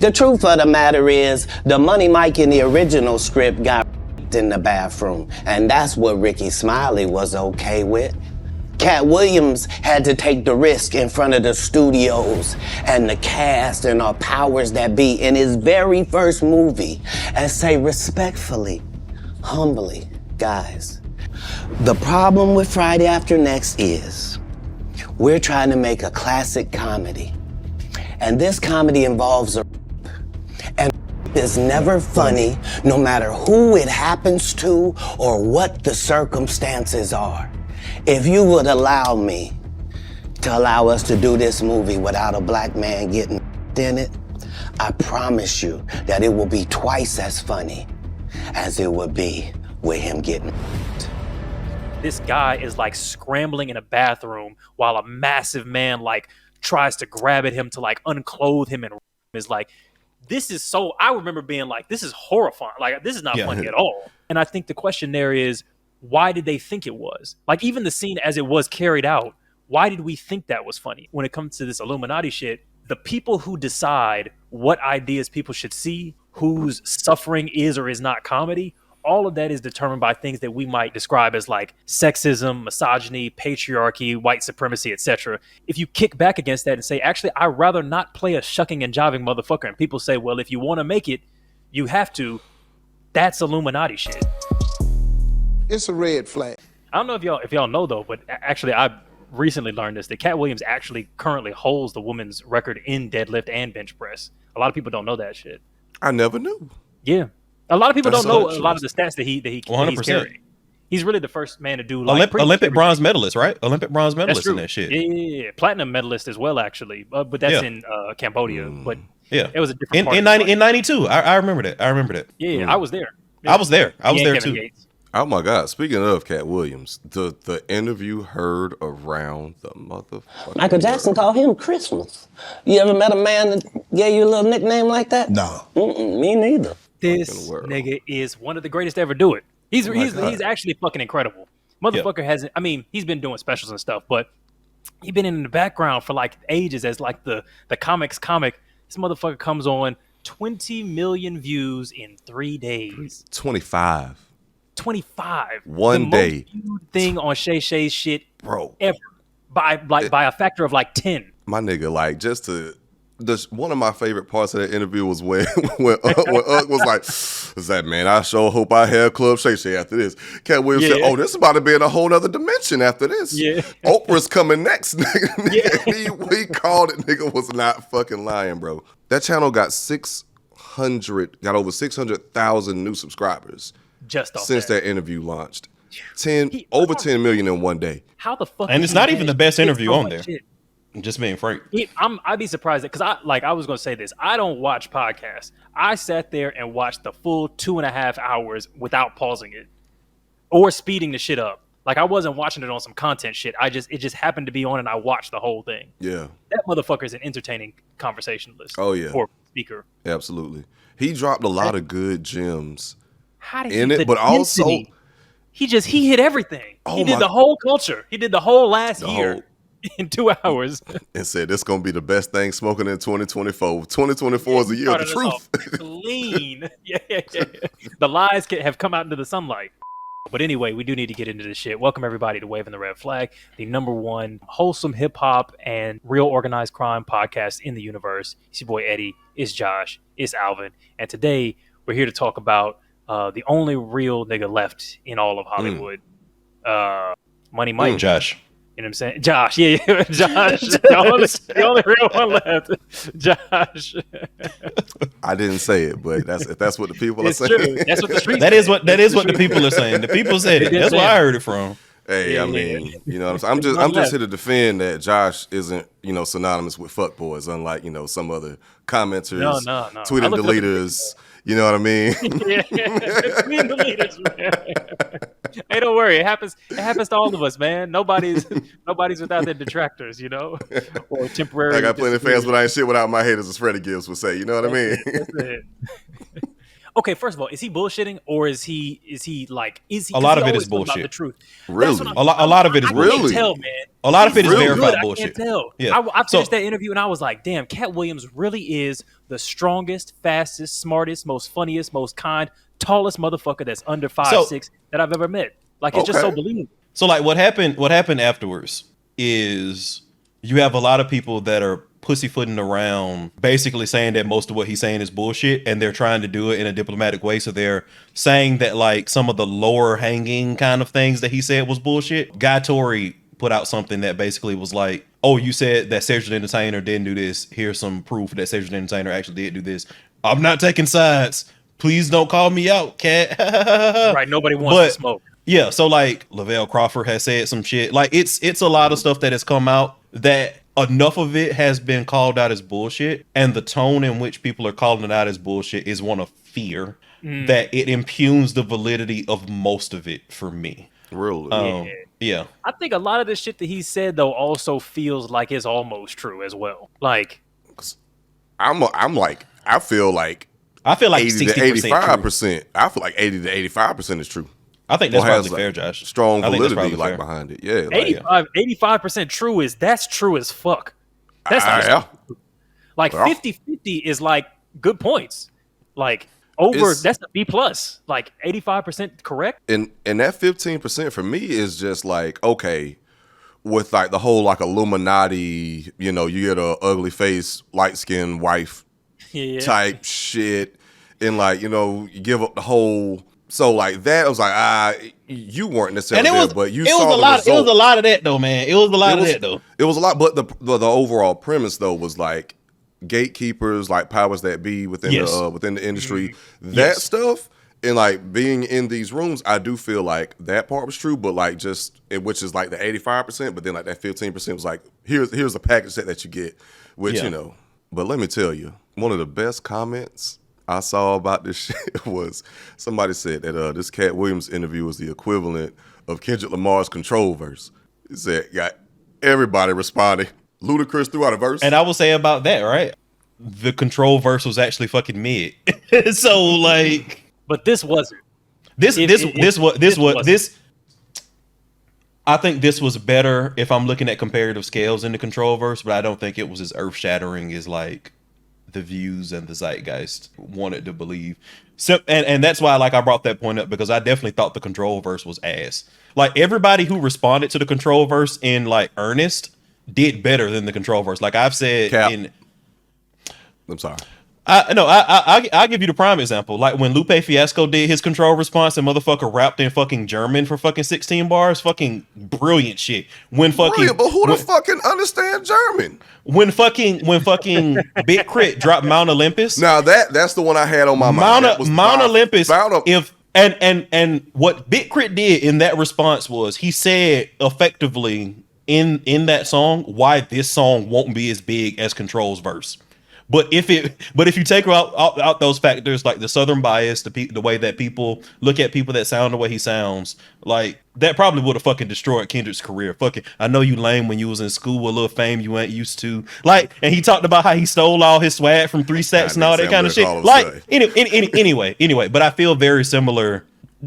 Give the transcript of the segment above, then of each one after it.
The truth of the matter is, the Money Mike in the original script got in the bathroom, and that's what Ricky Smiley was okay with. Katt Williams had to take the risk in front of the studios and the cast and our powers that be in his very first movie and say respectfully, humbly, guys, the problem with Friday After Next is we're trying to make a classic comedy, and this comedy involves a and is never funny no matter who it happens to or what the circumstances are. If you would allow me to allow us to do this movie without a black man getting in it, I promise you that it will be twice as funny as it would be with him getting. This guy is like scrambling in a bathroom while a massive man like tries to grab at him to like unclothe him, and is like, this is so, I remember being like, this is horrifying. Like, this is not funny at all. And I think the question there is, why did they think it was? Like, even the scene as it was carried out, why did we think that was funny? When it comes to this Illuminati shit, the people who decide what ideas people should see, whose suffering is or is not comedy, all of that is determined by things that we might describe as like sexism, misogyny, patriarchy, white supremacy, etc. If you kick back against that and say, actually, I'd rather not play a shucking and jiving motherfucker, and people say, well, if you want to make it, you have to, that's Illuminati shit. It's a red flag. I don't know if y'all know though, but actually I recently learned this, that Katt Williams actually currently holds the women's record in deadlift and bench press. A lot of people don't know that shit. I never knew. Yeah. A lot of people don't know a lot of the stats that he's 100%. carrying. He's really the first man to do like Olympic bronze medalist, right? Olympic bronze medalist in that shit. Yeah. Platinum medalist as well, actually. But that's in Cambodia. But it was a different part in 92. I remember that. Yeah, I was there. I was there. I was there too. Gates. Oh my God! Speaking of Katt Williams, the interview heard around the motherfucker. Michael Jackson called him Christmas. You ever met a man that gave you a little nickname like that? No. Me neither. This nigga is one of the greatest to ever do it. He's actually fucking incredible. Motherfucker hasn't. I mean, he's been doing specials and stuff, but he's been in the background for like ages as like the comics comic. This motherfucker comes on 20 million views in 3 days. 25. 25. One the day. Most viewed thing on Shay Shay's shit, bro, ever by a factor of like 10. My nigga, like one of my favorite parts of that interview was when Unc was like, "Is that man? I sure hope I have Club Shay Shay after this." Katt Williams said, "Oh, this is about to be in a whole other dimension after this. Yeah, Oprah's coming next." Nigga. He called it. Nigga was not fucking lying, bro. That channel got over 600,000 new subscribers. Just since that interview launched. 10 million in one day. How the fuck? And it's not even the best interview on there. Just being frank. I'd be surprised because I was gonna say this. I don't watch podcasts. I sat there and watched the full 2.5 hours without pausing it or speeding the shit up. Like, I wasn't watching it on some content shit. It just happened to be on and I watched the whole thing. Yeah. That motherfucker is an entertaining conversationalist. Oh yeah. Or speaker. Absolutely. He dropped a lot of good gems. How did in it, but also he hit everything. He did the whole culture. He did the whole last year in 2 hours. And said this gonna be the best thing smoking in 2024. 2024 is the year of the truth. Clean. Yeah. The lies have come out into the sunlight. But anyway, we do need to get into this shit. Welcome everybody to Waving the Red Flag, the #1 wholesome hip hop and real organized crime podcast in the universe. It's your boy Eddie. It's Josh. It's Alvin. And today we're here to talk about the only real nigga left in all of Hollywood, Money Mike. Josh. You know what I'm saying? Josh, yeah, Josh. the only real one left. Josh. I didn't say it, but that's what the people are saying. True. That's what the streets That is what the people are saying. The people said it. That's where I heard it from. Hey, I mean, you know what I'm saying? I'm just here to defend that Josh isn't, synonymous with fuckboys, unlike, some other commenters, no. tweeting deleters. You know what I mean? Yeah, between the leaders, man. Hey, don't worry. It happens to all of us, man. Nobody's without their detractors, or temporary. I got plenty of fans, but I ain't shit without my haters, as Freddie Gibbs would say. You know what I mean? That's it. Okay, first of all, is he bullshitting or is he A lot of it is always talking about bullshit. the truth? Really? A lot of it is I bullshit. can't tell, man. A lot of it is He's verified good, bullshit. I can't tell. Yeah. I finished that interview and I was like, damn, Katt Williams really is the strongest, fastest, smartest, most funniest, most kind, tallest motherfucker that's under 5'6" that I've ever met. Like, it's just so believable. So like what happened afterwards is you have a lot of people that are pussyfooting around basically saying that most of what he's saying is bullshit, and they're trying to do it in a diplomatic way. So they're saying that like some of the lower hanging kind of things that he said was bullshit. Guy Tory put out something that basically was like, oh, you said that Cedric the Entertainer didn't do this. Here's some proof that Cedric the Entertainer actually did do this. I'm not taking sides. Please don't call me out, Cat. Right, nobody wants to smoke. Yeah, so like Lavelle Crawford has said some shit. Like it's a lot of stuff that has come out that enough of it has been called out as bullshit, and the tone in which people are calling it out as bullshit is one of fear that it impugns the validity of most of it for me. Really? Yeah. I think a lot of the shit that he said though also feels like it's almost true as well. Like, I feel like 80 to 85%. I feel like 80 to 85% is true. I think that's Or has, probably fair, Josh. Strong I think that's validity probably like fair. behind it. Yeah. 85% true that's true as fuck. That's not Yeah. like 50-50 is like good points. Like that's a B plus. Like 85% correct. And that 15% for me is just like, okay, with like the whole like Illuminati, you know, you get a ugly face, light skinned wife type shit, and like, you know, you give up the whole. So like that, I was like, you weren't necessarily there, but you saw the result. It was a lot of that though, man. It was a lot of that though. It was a lot, but the overall premise though was like gatekeepers, like powers that be within the industry, that stuff, and like being in these rooms, I do feel like that part was true, but like which is like the 85%, but then like that 15% was like here's a package that you get, which you know. But let me tell you, one of the best comments I saw about this shit was somebody said that this Katt Williams interview was the equivalent of Kendrick Lamar's Control verse. He said, got everybody responding. Ludacris threw out a verse. And I will say about that, right? The Control verse was actually fucking mid. So like, but this wasn't. I think this was better if I'm looking at comparative scales in the Control verse, but I don't think it was as earth shattering as like the views and the zeitgeist wanted to believe. So and that's why like I brought that point up, because I definitely thought the Control verse was ass. Like everybody who responded to the Control verse in like earnest did better than the Control verse. Like I've said I'm sorry. I'll give you the prime example. Like when Lupe Fiasco did his Control response and motherfucker rapped in fucking German for fucking 16 bars, fucking brilliant shit. But who the fucking understand German? When fucking Big Crit dropped Mount Olympus. Now that's the one I had on my mind. Mount Olympus. And what Big Crit did in that response was he said effectively in that song why this song won't be as big as Control's verse. But if you take out those factors, like the Southern bias, the way that people look at people that sound the way he sounds, like that probably would have fucking destroyed Kendrick's career. Fucking, I know you lame when you was in school with a little fame you ain't used to. Like, and he talked about how he stole all his swag from 3 Stacks and all that kind of shit. Like, anyway, but I feel very similar,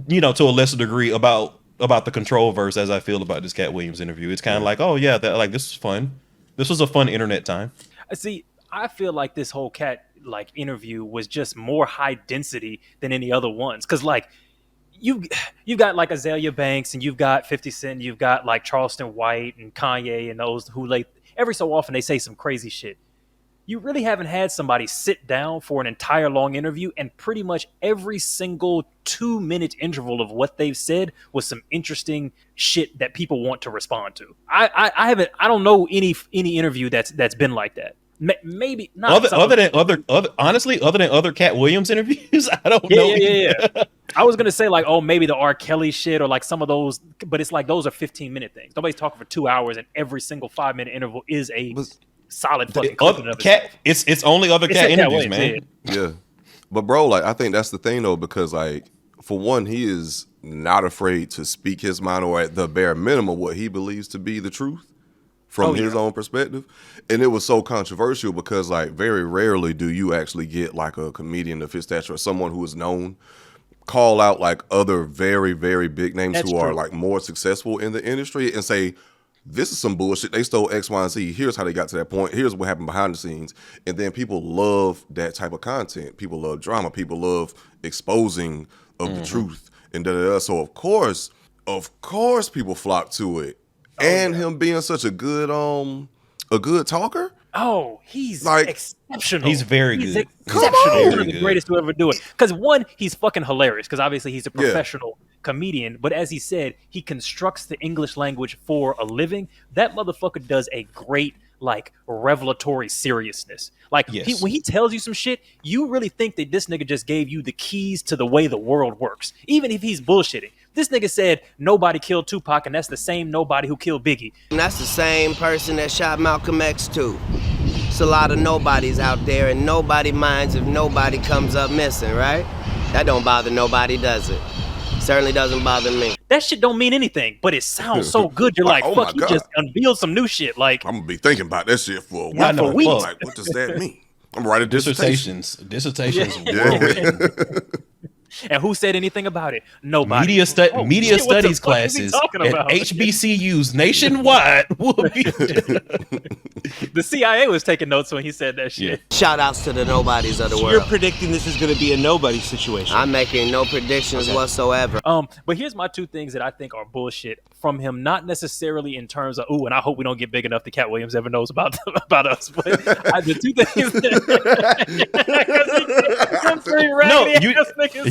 you know, to a lesser degree about the Control verse as I feel about this Katt Williams interview. It's kind of like, oh yeah, that like this was fun. This was a fun internet time. See, I feel like this whole Katt like interview was just more high density than any other ones. Cause like you've got like Azalea Banks and you've got 50 Cent, you've got like Charleston White and Kanye and those who like every so often they say some crazy shit. You really haven't had somebody sit down for an entire long interview and pretty much every single 2-minute interval of what they've said was some interesting shit that people want to respond to. I don't know any interview that's been like that. Maybe not other than other Katt Williams interviews. I don't know. Yeah. I was gonna say like, oh, maybe the R. Kelly shit or like some of those, but it's like those are 15-minute things. Nobody's talking for 2 hours, and every single 5-minute interval is a solid fucking Katt. It's only other Katt interviews, man. Yeah, but bro, like I think that's the thing though, because like for one, he is not afraid to speak his mind or at the bare minimum what he believes to be the truth. from his own perspective. And it was so controversial because like very rarely do you actually get like a comedian of his stature or someone who is known call out like other very, very big names who are like more successful in the industry and say, this is some bullshit. They stole X, Y, and Z. Here's how they got to that point. Here's what happened behind the scenes. And then people love that type of content. People love drama. People love exposing of the truth. And da-da-da. So of course people flock to it. Him being such a good talker. Oh, he's like exceptional. He's very good. Exceptional. One of the greatest to ever do it. Because one, he's fucking hilarious. Because obviously he's a professional comedian. But as he said, he constructs the English language for a living. That motherfucker does a great like revelatory seriousness. Like when he tells you some shit, you really think that this nigga just gave you the keys to the way the world works. Even if he's bullshitting. This nigga said nobody killed Tupac, and that's the same nobody who killed Biggie. And that's the same person that shot Malcolm X too. It's a lot of nobodies out there, and nobody minds if nobody comes up missing, right? That don't bother nobody, does it? Certainly doesn't bother me. That shit don't mean anything, but it sounds so good. You're like, fuck, you just unveiled some new shit. Like, I'm gonna be thinking about that shit for a while. For weeks. Like, what does that mean? I'm gonna write a Dissertations. And who said anything about it? Nobody. Media studies classes at HBCUs nationwide will be. The CIA was taking notes when he said that shit. Shout outs to the nobodies of the world. You're predicting this is going to be a nobody situation. I'm making no predictions whatsoever. But here's my two things that I think are bullshit from him, not necessarily in terms of, and I hope we don't get big enough that Katt Williams ever knows about us. But the two things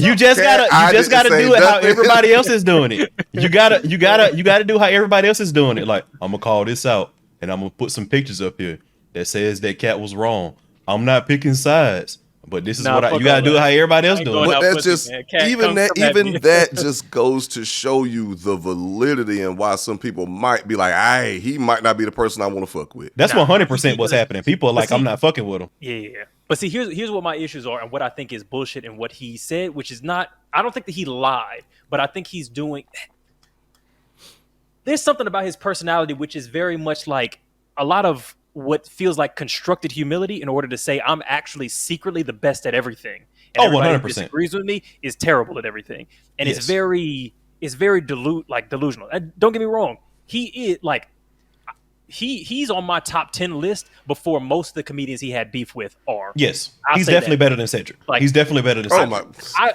you just gotta do it how everybody else is doing it. You gotta do how everybody else is doing it. Like, I'm gonna call this out and I'm gonna put some pictures up here that says that Katt was wrong. I'm not picking sides, but this is what you gotta do how everybody else doing it. But that's just even that just goes to show you the validity and why some people might be like, "Hey, he might not be the person I want to fuck with." That's 100% what's happening. People are like, "I'm not fucking with him." Yeah. But see, here's what my issues are and what I think is bullshit and what he said, which is not, I don't think that he lied, but I think he's doing, there's something about his personality which is very much like a lot of what feels like constructed humility in order to say I'm actually secretly the best at everything. And 100%. Who disagrees with me is terrible at everything. And it's very delusional. And don't get me wrong. He is like, he's on my top 10 list before most of the comedians he had beef with are. Yes, he's definitely better than Cedric. Like, he's definitely better than Cedric.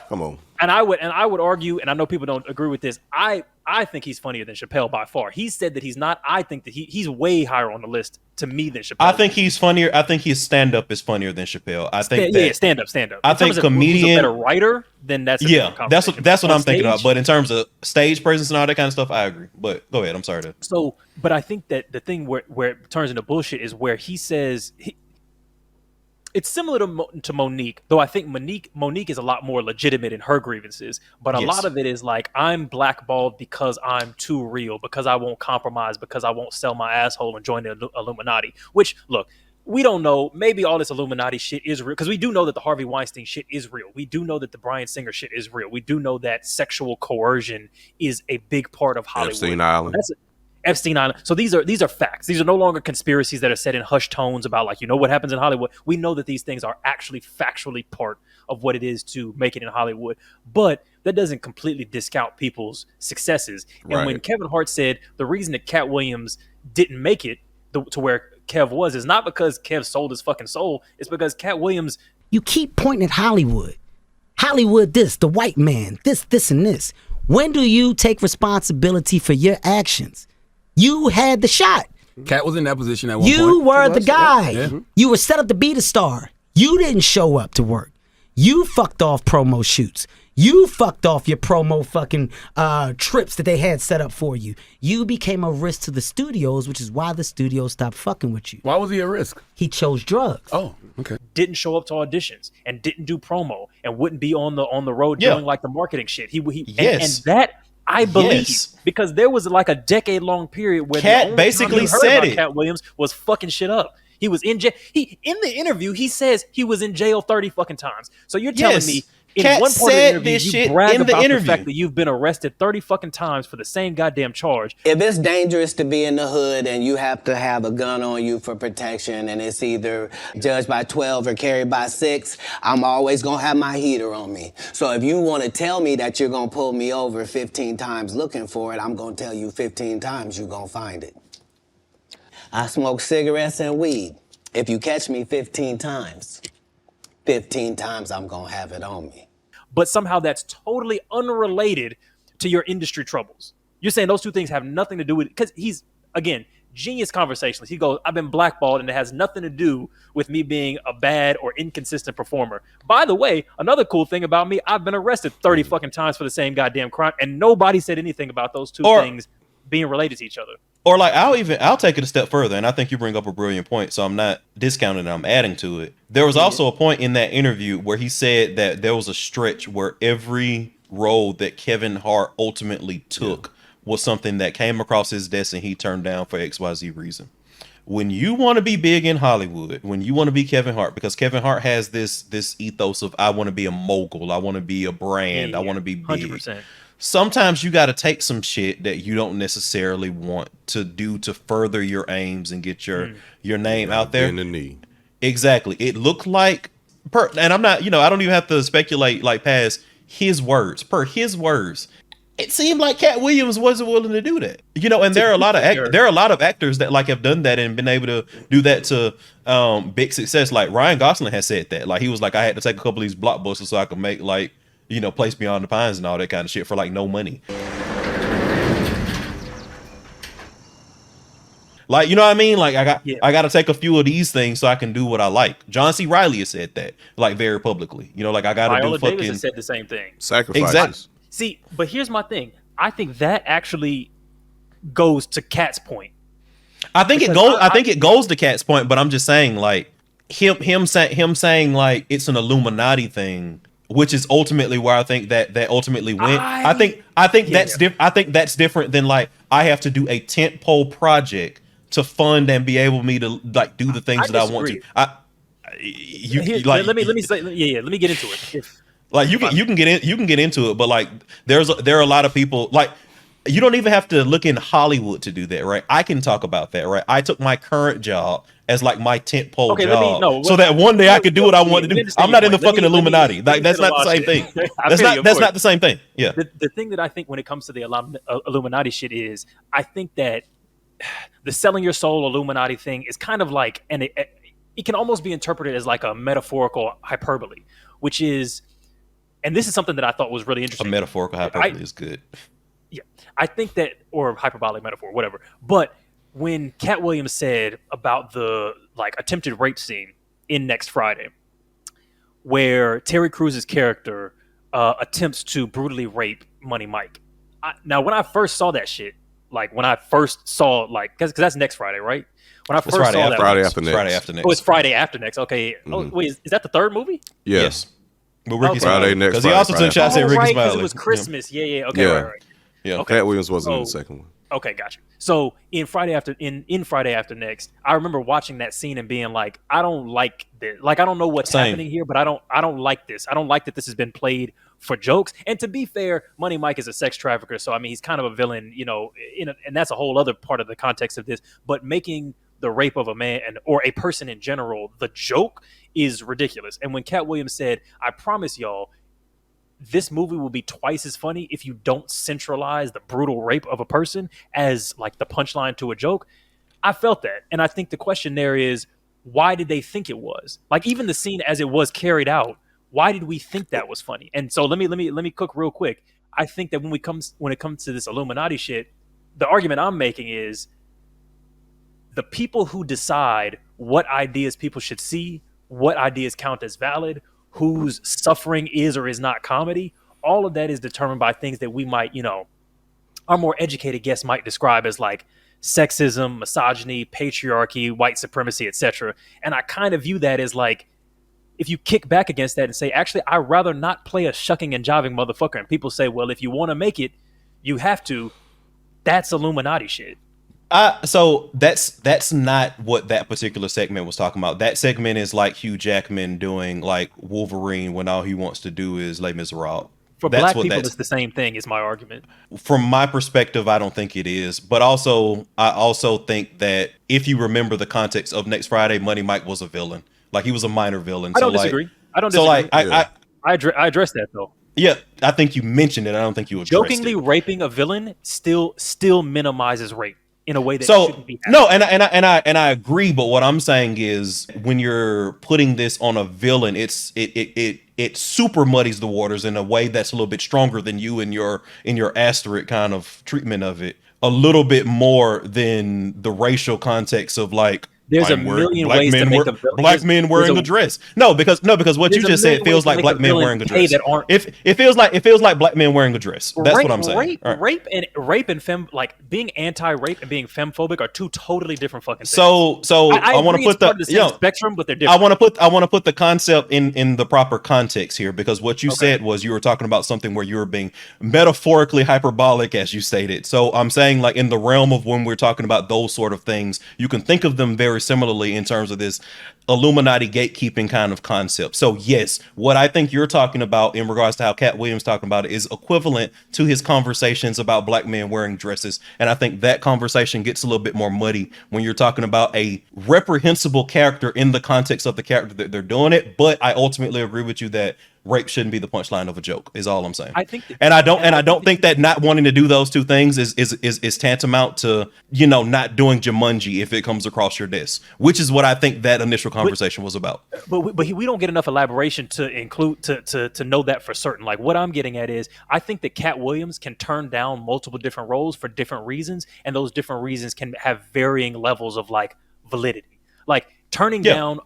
Come on. And I would argue, and I know people don't agree with this. I think he's funnier than Chappelle by far. He said that he's not. I think that he's way higher on the list to me than Chappelle. I think he's funnier. I think his stand up is funnier than Chappelle. I think stand up. I think comedian who's a better writer, then that's that's what I'm thinking about. But in terms of stage presence and all that kind of stuff, I agree. But go ahead. I'm sorry to. So, but I think that the thing where it turns into bullshit is where he says it's similar to Monique, though I think Monique is a lot more legitimate in her grievances. But a lot of it is like, I'm blackballed because I'm too real, because I won't compromise, because I won't sell my asshole and join the Illuminati. Which, look, we don't know. Maybe all this Illuminati shit is real, because we do know that the Harvey Weinstein shit is real. We do know that the Bryan Singer shit is real. We do know that sexual coercion is a big part of Hollywood. Epstein Island. So these are facts. These are no longer conspiracies that are said in hushed tones about like, what happens in Hollywood. We know that these things are actually factually part of what it is to make it in Hollywood. But that doesn't completely discount people's successes. And when Kevin Hart said the reason that Katt Williams didn't make it to where Kev was is not because Kev sold his fucking soul. It's because Katt Williams. You keep pointing at Hollywood. Hollywood this, the white man, this, and this. When do you take responsibility for your actions? You had the shot. Katt was in that position at one point. You were the guy. Yeah. You were set up to be the star. You didn't show up to work. You fucked off promo shoots. You fucked off your promo fucking trips that they had set up for you. You became a risk to the studios, which is why the studios stopped fucking with you. Why was he a risk? He chose drugs. Oh, okay. Didn't show up to auditions and didn't do promo and wouldn't be on the road doing like the marketing shit. And that I believe because there was like a decade-long period where Katt basically said it. Katt Williams was fucking shit up. He was in jail. In the interview, he says he was in jail 30 fucking times. So you're telling me In Katt one part of the said interview, this you shit brag in the about interview. the fact that you've been arrested 30 fucking times for the same goddamn charge. If it's dangerous to be in the hood and you have to have a gun on you for protection and it's either judged by 12 or carried by 6, I'm always gonna have my heater on me. So if you wanna tell me that you're gonna pull me over 15 times looking for it, I'm gonna tell you 15 times you're gonna find it. I smoke cigarettes and weed. If you catch me 15 times, 15 times I'm gonna have it on me. But somehow that's totally unrelated to your industry troubles. You're saying those two things have nothing to do with it, because he's, again, genius conversationalist. He goes, I've been blackballed and it has nothing to do with me being a bad or inconsistent performer. By the way, another cool thing about me, I've been arrested 30 fucking times for the same goddamn crime, and nobody said anything about those two things being related to each other. Or like I'll take it a step further, and I think you bring up a brilliant point, so I'm not discounting it, I'm adding to it. There was also a point in that interview where he said that there was a stretch where every role that Kevin Hart ultimately took was something that came across his desk and he turned down for XYZ reason. When you want to be big in Hollywood, when you want to be Kevin Hart, because Kevin Hart has this ethos of I want to be a mogul, I want to be a brand, I want to be big. 100%. Sometimes you got to take some shit that you don't necessarily want to do to further your aims and get your name out there. In the knee. Exactly. It looked like, and I'm not, I don't even have to speculate like past his words. Per his words, it seemed like Katt Williams wasn't willing to do that. And there are a lot of actors that like have done that and been able to do that to big success. Like Ryan Gosling has said that. Like he was like, I had to take a couple of these blockbusters so I could make like, Place Beyond the Pines and all that kind of shit for like no money. Like, you know what I mean? Like I got to take a few of these things so I can do what I like. John C. Reilly has said that, like very publicly. Like I got to do Viola fucking. Davis has said the same thing. Sacrifices. Exactly. See, but here's my thing. I think that actually goes to Katt's point. I think it goes to Katt's point, but I'm just saying like him saying like it's an Illuminati thing, which is ultimately where I think that ultimately went. I think that's different than like I have to do a tentpole project to fund and be able me to like do the things that I want to. Let me get into it. Like you can get into it, but like there are a lot of people like you don't even have to look in Hollywood to do that, right? I can talk about that, right? I took my current job as like my tentpole job, so that one day I could do what I want to do. I'm not in the fucking Illuminati. Like that's not the same thing. That's not the same thing. Yeah. The thing that I think when it comes to the Illuminati shit is, I think that the selling your soul Illuminati thing is kind of like, and it can almost be interpreted as like a metaphorical hyperbole, which is, and this is something that I thought was really interesting. A metaphorical hyperbole is good. Yeah, I think that, or hyperbolic metaphor, whatever. But when Katt Williams said about the like attempted rape scene in Next Friday, where Terry Crews's character attempts to brutally rape Money Mike. Now, when I first saw that shit, like when I first saw like, because that's Next Friday, right? When I first saw that, Friday after next. Friday after next. Oh, it's Friday after next. Okay. Mm-hmm. Oh, wait, is that the third movie? Yes. But Ricky Friday next. Because he also took shots at Ricky right, Smiley. because it was Christmas. Yeah. Okay. Yeah. Right. Yeah. Okay. Katt Williams wasn't in the second one. Okay, gotcha. So in Friday After Next, I remember watching that scene and being like, I don't like this. Like, I don't know what's happening here, but I don't like this. I don't like that this has been played for jokes. And to be fair, Money Mike is a sex trafficker, so I mean he's kind of a villain, and that's a whole other part of the context of this. But making the rape of a man or a person in general the joke is ridiculous. And when Katt Williams said, I promise y'all, this movie will be twice as funny if you don't centralize the brutal rape of a person as like the punchline to a joke, I felt that. And I think the question there is, why did they think it was? Like, even the scene as it was carried out, why did we think that was funny? And so let me cook real quick. I think that when it comes to this Illuminati shit, the argument I'm making is the people who decide what ideas people should see, what ideas count as valid, whose suffering is or is not comedy, all of that is determined by things that we might, our more educated guests might describe as like sexism, misogyny, patriarchy, white supremacy, etc. And I kind of view that as like, if you kick back against that and say, actually, I'd rather not play a shucking and jiving motherfucker. And people say, well, if you want to make it, you have to. That's Illuminati shit. So that's not what that particular segment was talking about. That segment is like Hugh Jackman doing like Wolverine when all he wants to do is Les Miserables. For black people, it's the same thing. Is my argument. From my perspective, I don't think it is. But also, I also think that if you remember the context of Next Friday, Money Mike was a villain. Like he was a minor villain. I don't disagree. I don't disagree. I address that though. Yeah, I think you mentioned it. I don't think you addressed jokingly it. Raping a villain still minimizes rape in a way that shouldn't be happening. No, and I agree. But what I'm saying is, when you're putting this on a villain, it super muddies the waters in a way that's a little bit stronger than you in your asterisk kind of treatment of it. A little bit more than the racial context of like. There's a million ways to make a villain. Black men wearing a dress. No, because what you just said feels like black men wearing a dress. It feels like black men wearing a dress. That's what I'm saying. Rape and fem, like being anti-rape and being femphobic are two totally different fucking things. So I want to put the spectrum, but they're different. I want to put the concept in the proper context here, because what you said was you were talking about something where you were being metaphorically hyperbolic, as you stated. So I'm saying, like, in the realm of when we're talking about those sort of things, you can think of them very similarly in terms of this Illuminati gatekeeping kind of concept. So yes, what I think you're talking about in regards to how Katt Williams talking about it is equivalent to his conversations about black men wearing dresses. And I think that conversation gets a little bit more muddy when you're talking about a reprehensible character in the context of the character that they're doing it. But I ultimately agree with you that rape shouldn't be the punchline of a joke, is all I'm saying. I don't think that not wanting to do those two things is tantamount to, not doing Jumanji if it comes across your desk, which is what I think that initial conversation was about. But we don't get enough elaboration to include to know that for certain. Like, what I'm getting at is, I think that Katt Williams can turn down multiple different roles for different reasons, and those different reasons can have varying levels of like validity. Like, turning down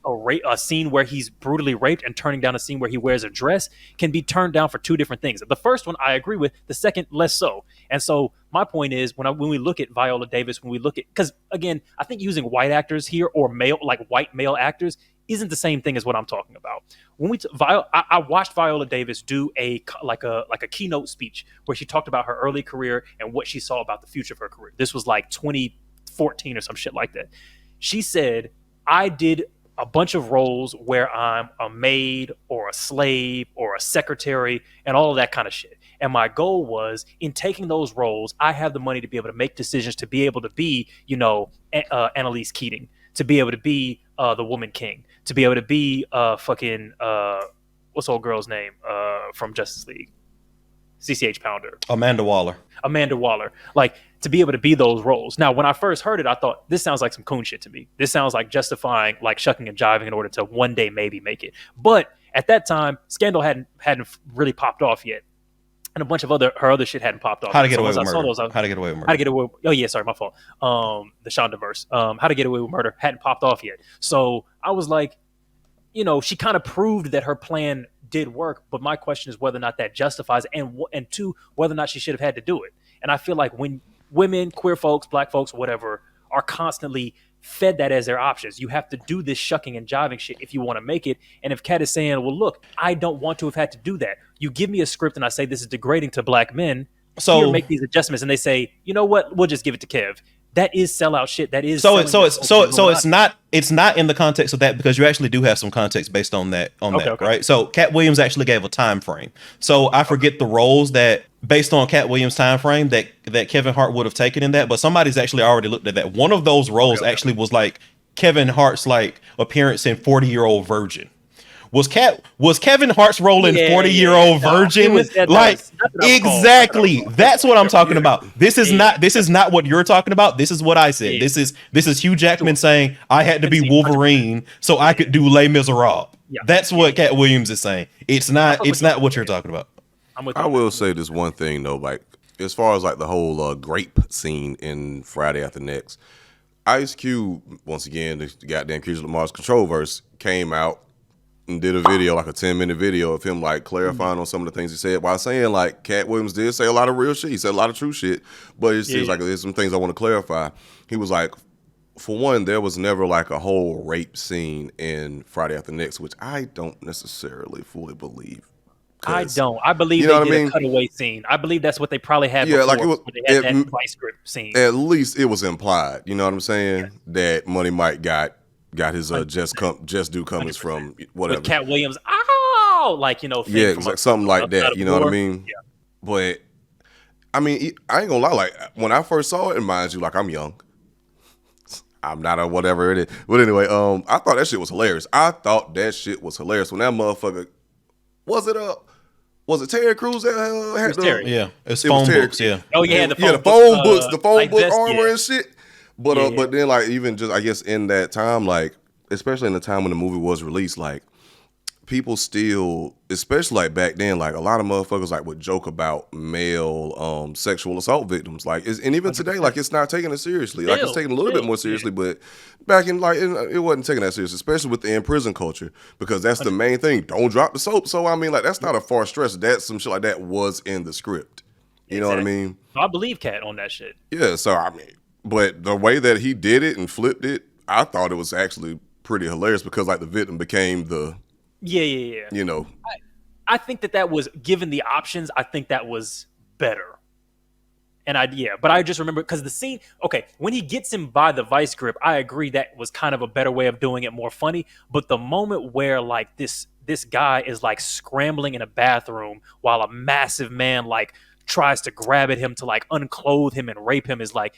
a scene where he's brutally raped and turning down a scene where he wears a dress can be turned down for two different things. The first one I agree with, the second less so. And so my point is, when we look at Viola Davis, because again, I think using white actors here or white male actors isn't the same thing as what I'm talking about. When I watched Viola Davis do a keynote speech where she talked about her early career and what she saw about the future of her career. This was like 2014 or some shit like that. She said, I did a bunch of roles where I'm a maid or a slave or a secretary and all of that kind of shit. And my goal was, in taking those roles, I have the money to be able to make decisions, to be able to be, Annalise Keating, to be able to be the Woman King, to be able to be what's old girl's name from Justice League? CCH Pounder. Amanda Waller. Like, to be able to be those roles. Now, when I first heard it, I thought, this sounds like some coon shit to me. This sounds like justifying, like, shucking and jiving in order to one day maybe make it. But at that time, Scandal hadn't really popped off yet. And a bunch of her other shit hadn't popped off. How to Get Away with Murder. How to Get Away with Murder. Oh yeah, sorry, my fault. The Shondaverse. How to Get Away with Murder hadn't popped off yet. So I was like, she kind of proved that her plan did work, but my question is whether or not that justifies it, and two, whether or not she should have had to do it. And I feel like when women, queer folks, black folks, whatever, are constantly fed that as their options, you have to do this shucking and jiving shit if you want to make it. And if Katt is saying, well, look, I don't want to have had to do that. You give me a script and I say this is degrading to black men, so here, make these adjustments, and they say, you know what, we'll just give it to Kev. That is sellout shit. That is it's not in the context of that, because you actually do have some context based on that, right? So Katt Williams actually gave a time frame. So I forget the roles that, based on Katt Williams' time frame, that Kevin Hart would have taken in that, but somebody's actually already looked at that. One of those roles actually was like Kevin Hart's like appearance in 40-Year-Old Virgin. Was Kevin Hart's role in 40-Year-Old Virgin? Exactly. That's what I'm talking about. This is not what you're talking about. This is what I said. This is Hugh Jackman saying, I had to be Wolverine so I could do Les Miserables. That's what Katt Williams is saying. It's not what you're talking about. I will say this one thing though, like, as far as like the whole grape scene in Friday After Next, Ice Cube, once again, the goddamn Kendrick Lamar's Controlverse, came out and did a video, like a 10-minute video of him like clarifying on some of the things he said, while saying like Katt Williams did say a lot of real shit. He said a lot of true shit, but it seems like there's some things I want to clarify. He was like, for one, there was never like a whole rape scene in Friday After Next, which I don't necessarily fully believe. I don't. I believe you know they what I did mean? a cutaway scene. I believe that's what they probably had Yeah, before. like it was. Where they had that vice grip scene. At least it was implied. You know what I'm saying? That Money Mike got his just due comings from whatever. With Katt Williams, ow, like thing Yeah, from something like that. You know what I mean? Yeah. But I mean, I ain't gonna lie. Like when I first saw it, and mind you, like I'm young. I'm not a whatever it is. But anyway, I thought that shit was hilarious. I thought that shit was hilarious when that motherfucker was it Terry Crews that had Terry. Yeah, it's phone books. Yeah. Oh yeah, the phone books, the phone book armor and shit. But but then like even just I guess in that time, like especially in the time when the movie was released, like people still, especially like back then, like a lot of motherfuckers like would joke about male sexual assault victims, like and even today, like it's not taking it seriously. Like it's taking a little bit more seriously, but back in it wasn't taking that seriously, especially with the in prison culture, because that's the main thing. Don't drop the soap. So I mean, like that's not a far stretch. That some shit like that was in the script. You know what I mean? I believe Katt on that shit. Yeah. So I mean, but the way that he did it and flipped it, I thought it was actually pretty hilarious because like the victim became the. Yeah. You know, I think that was given the options. I think that was better. And but I just remember because the scene. Okay, when he gets him by the vice grip, I agree that was kind of a better way of doing it, more funny. But the moment where like this guy is like scrambling in a bathroom while a massive man like tries to grab at him to like unclothe him and rape him is like,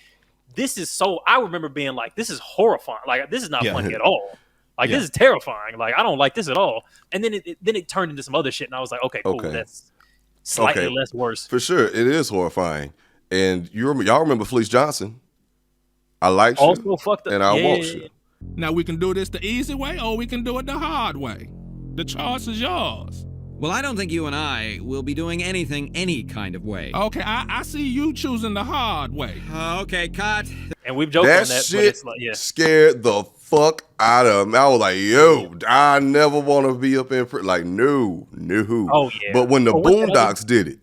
this is so. I remember being like, this is horrifying. Like this is not funny at all. Like this is terrifying. Like I don't like this at all. And then it turned into some other shit, and I was like, okay, cool. That's slightly less worse. For sure, it is horrifying. And y'all remember Felice Johnson? I like you, and I want you. Now we can do this the easy way, or we can do it the hard way. The choice is yours. Well, I don't think you and I will be doing anything any kind of way. Okay, I see you choosing the hard way. Okay, cut. And we've joked that on that. Shit but it's scared the fuck out of me. I was like, yo, I never want to be up in prison. Like, no. Oh yeah. But when the Boondocks did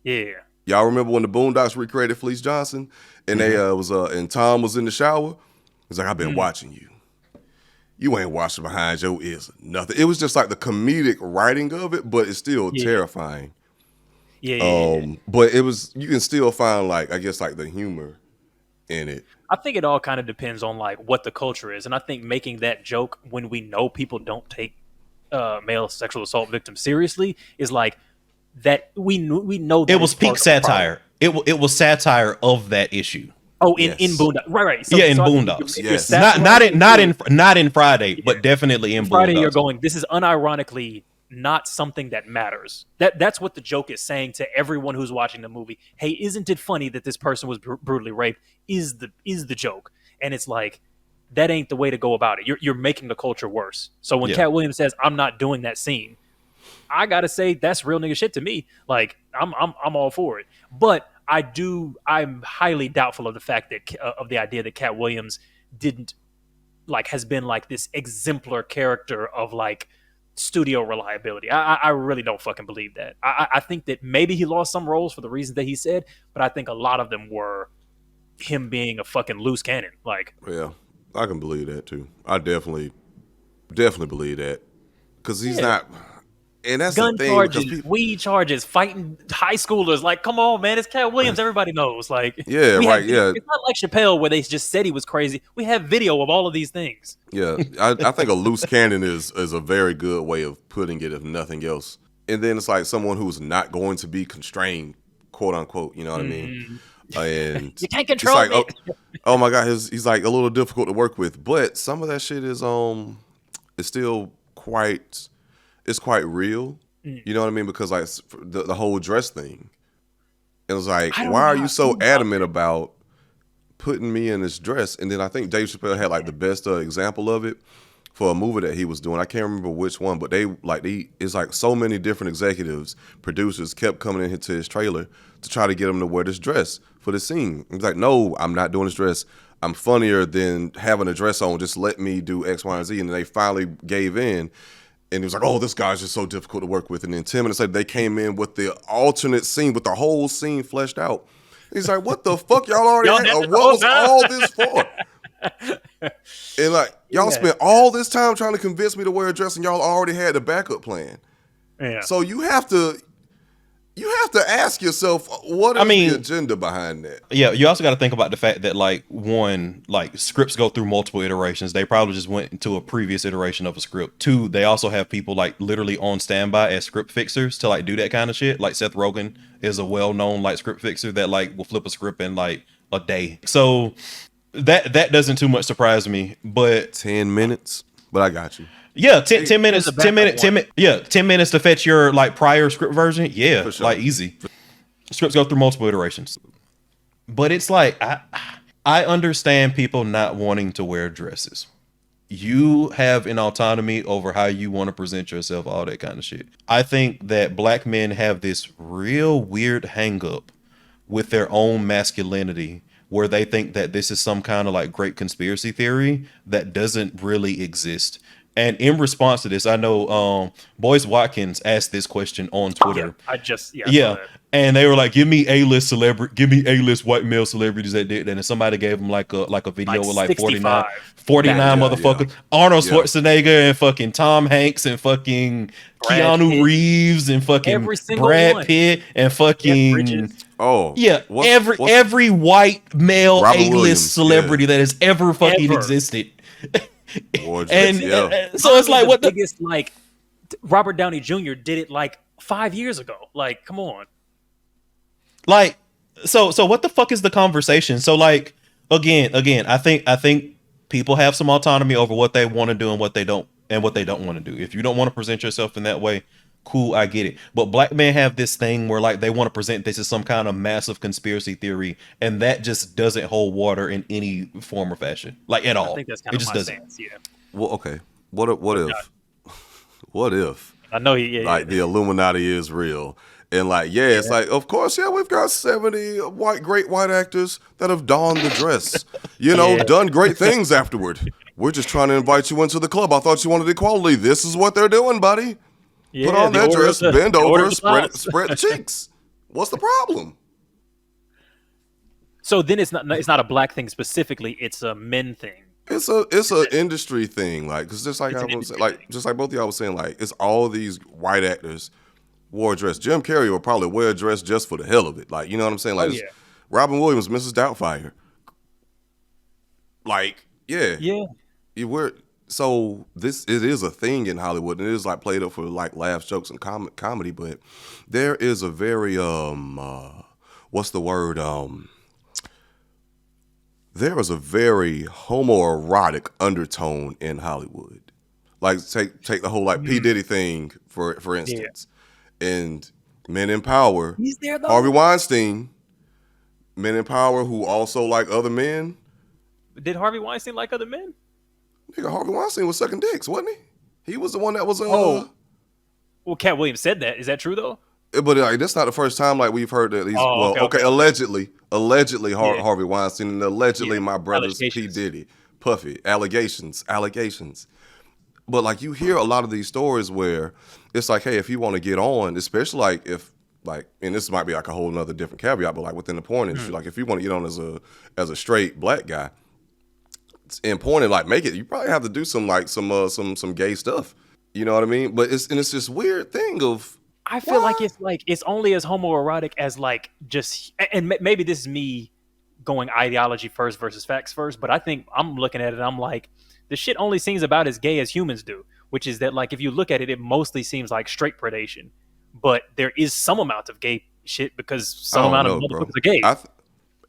it, y'all remember when the Boondocks recreated Felice Johnson, and they and Tom was in the shower. He's like, I've been watching you. You ain't watching behind your ears. Nothing. It was just like the comedic writing of it, but it's still terrifying. But it was, you can still find like, I guess like the humor in it. I think it all kind of depends on like what the culture is, and I think making that joke when we know people don't take male sexual assault victims seriously is like that. We know that it was peak satire. It was satire of that issue. Oh, in Boondocks, right. So, in Boondocks. Yes, not in Friday, but definitely in Friday. Boondocks. You're going. This is unironically not something that matters. That's what the joke is saying to everyone who's watching the movie. Hey, isn't it funny that this person was brutally raped? Is the joke? And it's like that ain't the way to go about it. You're making the culture worse. So when Katt Williams says I'm not doing that scene, I gotta say that's real nigga shit to me. Like I'm all for it, but I'm highly doubtful of the fact that of the idea that Katt Williams has been like this exemplar character of like studio reliability. I really don't fucking believe that. I think that maybe he lost some roles for the reasons that he said, but I think a lot of them were him being a fucking loose cannon. Like, yeah, I can believe that too. I definitely believe that because he's not. And that's gun the thing, charges, weed charges, fighting high schoolers. Like, come on, man, it's Katt Williams. Everybody knows. Like, yeah, right, yeah. It's not like Chappelle where they just said he was crazy. We have video of all of these things. Yeah, I think a loose cannon is a very good way of putting it, if nothing else. And then it's like someone who's not going to be constrained, quote unquote. You know what I mean? And you can't control like, me. Oh my God, he's like a little difficult to work with. But some of that shit is it's still quite. It's quite real, you know what I mean? Because like the whole dress thing, it was like, why are you so adamant about putting me in this dress? And then I think Dave Chappelle had like the best example of it for a movie that he was doing. I can't remember which one, but it's like so many different executives, producers kept coming into his trailer to try to get him to wear this dress for the scene. He's like, no, I'm not doing this dress. I'm funnier than having a dress on. Just let me do X, Y, and Z. And they finally gave in. And he was like, oh, this guy's just so difficult to work with. And then 10 minutes later, they came in with the alternate scene, with the whole scene fleshed out. He's like, what the fuck y'all already had? What was all this for? And like, y'all spent all this time trying to convince me to wear a dress and y'all already had the backup plan. Yeah. So you have to ask yourself, what is the agenda behind that? Yeah, you also got to think about the fact that, like, one, like, scripts go through multiple iterations. They probably just went into a previous iteration of a script. Two, they also have people, like, literally on standby as script fixers to, like, do that kind of shit. Like, Seth Rogen is a well-known, like, script fixer that, like, will flip a script in, like, a day. So that doesn't too much surprise me, but 10 minutes, but I got you. Yeah, 10 minutes, 10 minutes to fetch your, like, prior script version. Yeah, sure. like, easy. Scripts go through multiple iterations. But it's like, I understand people not wanting to wear dresses. You have an autonomy over how you want to present yourself, all that kind of shit. I think that black men have this real weird hang up with their own masculinity, where they think that this is some kind of, like, great conspiracy theory that doesn't really exist. And in response to this, I know Boyce Watkins asked this question on Twitter. Yeah, and they were like, give me A-list white male celebrities that did that. And somebody gave them like a video with like 49 motherfuckers. Yeah. Arnold Schwarzenegger and fucking Tom Hanks and fucking Keanu Reeves and fucking Brad Pitt and fucking every white male A-list celebrity that has ever fucking existed. And so it's like, what the biggest, like, Robert Downey Jr. did it like 5 years ago. Like, come on. Like, so what the fuck is the conversation? So, like, again, I think people have some autonomy over what they want to do and what they don't want to do. If you don't want to present yourself in that way, cool, I get it. But black men have this thing where, like, they want to present this as some kind of massive conspiracy theory, and that just doesn't hold water in any form or fashion, like, at all. I think that's kind of my stance, yeah. Well, okay. What if? I know the Illuminati is real, and like, it's like, of course, we've got 70 great white actors that have donned the dress, done great things afterward. We're just trying to invite you into the club. I thought you wanted equality. This is what they're doing, buddy. Yeah, put on that dress, bend over, spread the cheeks. What's the problem? So then it's not a black thing specifically; it's a men thing. It's a industry thing, like, because just like just like both of y'all was saying, like, it's all these white actors wore a dress. Jim Carrey would probably wear a dress just for the hell of it, like, you know what I'm saying? Like, Robin Williams, Mrs. Doubtfire, like, you wear. So it is a thing in Hollywood, and it is, like, played up for, like, laughs, jokes, and comedy. But there is a very what's the word? There is a very homoerotic undertone in Hollywood. Like, take the whole, like, P. Diddy thing for instance, and Men in Power. He's there though. Harvey Weinstein, Men in Power, who also like other men. Did Harvey Weinstein like other men? Nigga, Harvey Weinstein was sucking dicks, wasn't he? He was the one that was well, Katt Williams said that. Is that true though? But, like, that's not the first time, like, we've heard that. Allegedly Harvey Weinstein, and allegedly my brother's P. Diddy, Puffy, allegations. But, like, you hear a lot of these stories where it's like, hey, if you want to get on, especially, like, if, like, and this might be like a whole nother different caveat, but, like, within the porn industry, like, if you want to get on as a straight black guy in porn and, like, make it, you probably have to do some gay stuff. You know what I mean? But it's this weird thing of, I feel like it's only as homoerotic as, like, just, and maybe this is me going ideology first versus facts first, but I think I'm looking at it, I'm like, the shit only seems about as gay as humans do, which is that, like, if you look at it, it mostly seems like straight predation, but there is some amount of gay shit because some amount of motherfuckers are gay.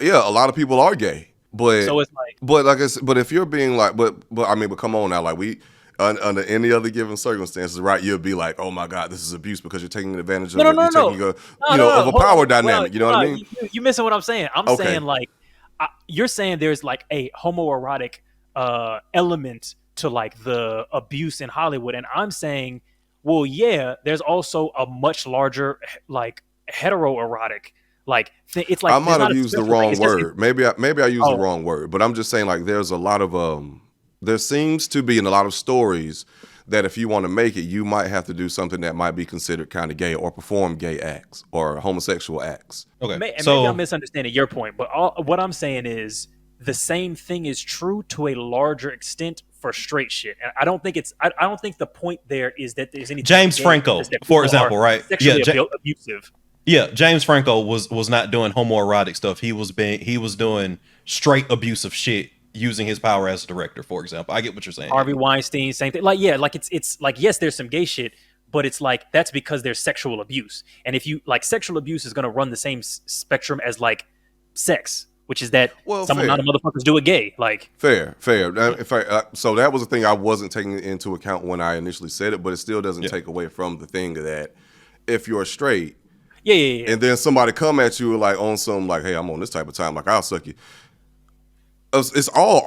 A lot of people are gay, but so it's like, but if you're being like, but I mean, but come on now, like, we. Under any other given circumstances, right? You'll be like, "Oh my God, this is abuse," because you're taking advantage of of a power dynamic. You know what I mean? You're missing what I'm saying. I'm saying, like, you're saying there's, like, a homoerotic element to, like, the abuse in Hollywood, and I'm saying, well, yeah, there's also a much larger, like, heteroerotic. Like, it's like, I might have used the wrong word. Maybe I used the wrong word, but I'm just saying, like, there's a lot of there seems to be in a lot of stories that if you want to make it, you might have to do something that might be considered kind of gay or perform gay acts or homosexual acts. Okay. Maybe I'm misunderstanding your point, but what I'm saying is the same thing is true to a larger extent for straight shit. And I don't think I don't think the point there is that there's anything. James Franco, for example, right? Sexually abusive. Yeah, James Franco was not doing homoerotic stuff. He was doing straight abusive shit using his power as a director, for example. I get what you're saying. Harvey Weinstein, same thing. Like, yeah, like it's like, yes, there's some gay shit, but it's like that's because there's sexual abuse. And if you like, sexual abuse is going to run the same spectrum as like sex, which is that some amount of motherfuckers do it gay. Like fair. So that was the thing I wasn't taking into account when I initially said it, but it still doesn't take away from the thing that if you're straight, yeah, and then somebody come at you like on some like, hey, I'm on this type of time, like I'll suck you. It's all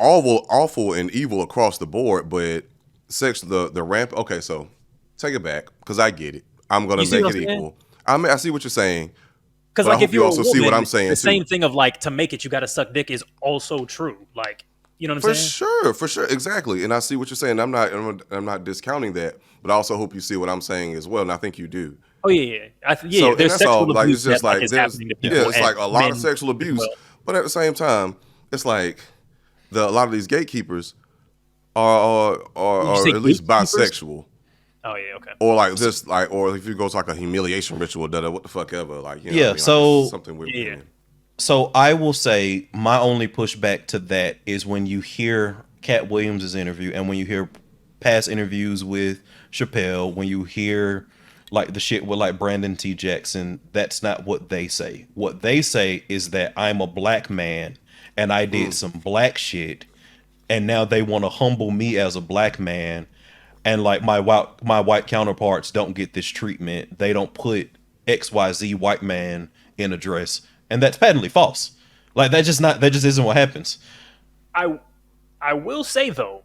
awful and evil across the board, but the ramp. Okay, so take it back because I get it. I'm gonna make it equal. I see what you're saying. Because like if you also see what I'm saying, the same thing of like to make it, you got to suck dick is also true. Like you know what I'm saying? For sure, exactly. And I see what you're saying. I'm not discounting that, but I also hope you see what I'm saying as well. And I think you do. Oh yeah. So there's sexual abuse like, it's just like is happening to people. It's like a lot of sexual abuse, but at the same time, it's like a lot of these gatekeepers are at least bisexual. Oh yeah, okay. Or like this, like, or if you go to like a humiliation ritual, what the fuck ever, like you know. Yeah. What I mean? So like, something weird. Yeah. So I will say my only pushback to that is when you hear Katt Williams' interview and when you hear past interviews with Chappelle, when you hear like the shit with like Brandon T. Jackson, that's not what they say. What they say is that I'm a black man and I did some black shit, and now they want to humble me as a black man, and like my white counterparts don't get this treatment. They don't put XYZ white man in a dress, and that's patently false. Like that just isn't what happens. I will say though,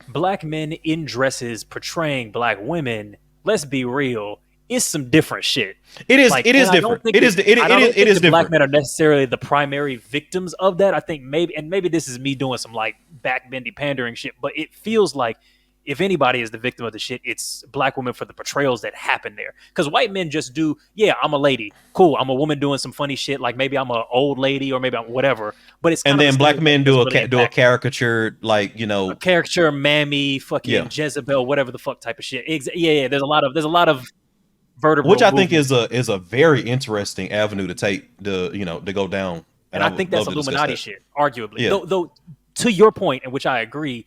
black men in dresses portraying black women, let's be real, is some different shit. It is. Like, it is different. It is different. Black men are necessarily the primary victims of that. I think maybe this is me doing some like backbendy pandering shit, but it feels like if anybody is the victim of the shit, it's black women for the portrayals that happen there. Because white men just do, yeah, I'm a lady, cool. I'm a woman doing some funny shit, like maybe I'm an old lady or maybe I'm whatever. But it's and then black men do a caricature, like a caricature, mammy, fucking Jezebel, whatever the fuck type of shit. Yeah. There's a lot of vertebral, which I think is a very interesting avenue to take to go down. And I think that's Illuminati shit, arguably. Yeah. Though to your point, in which I agree.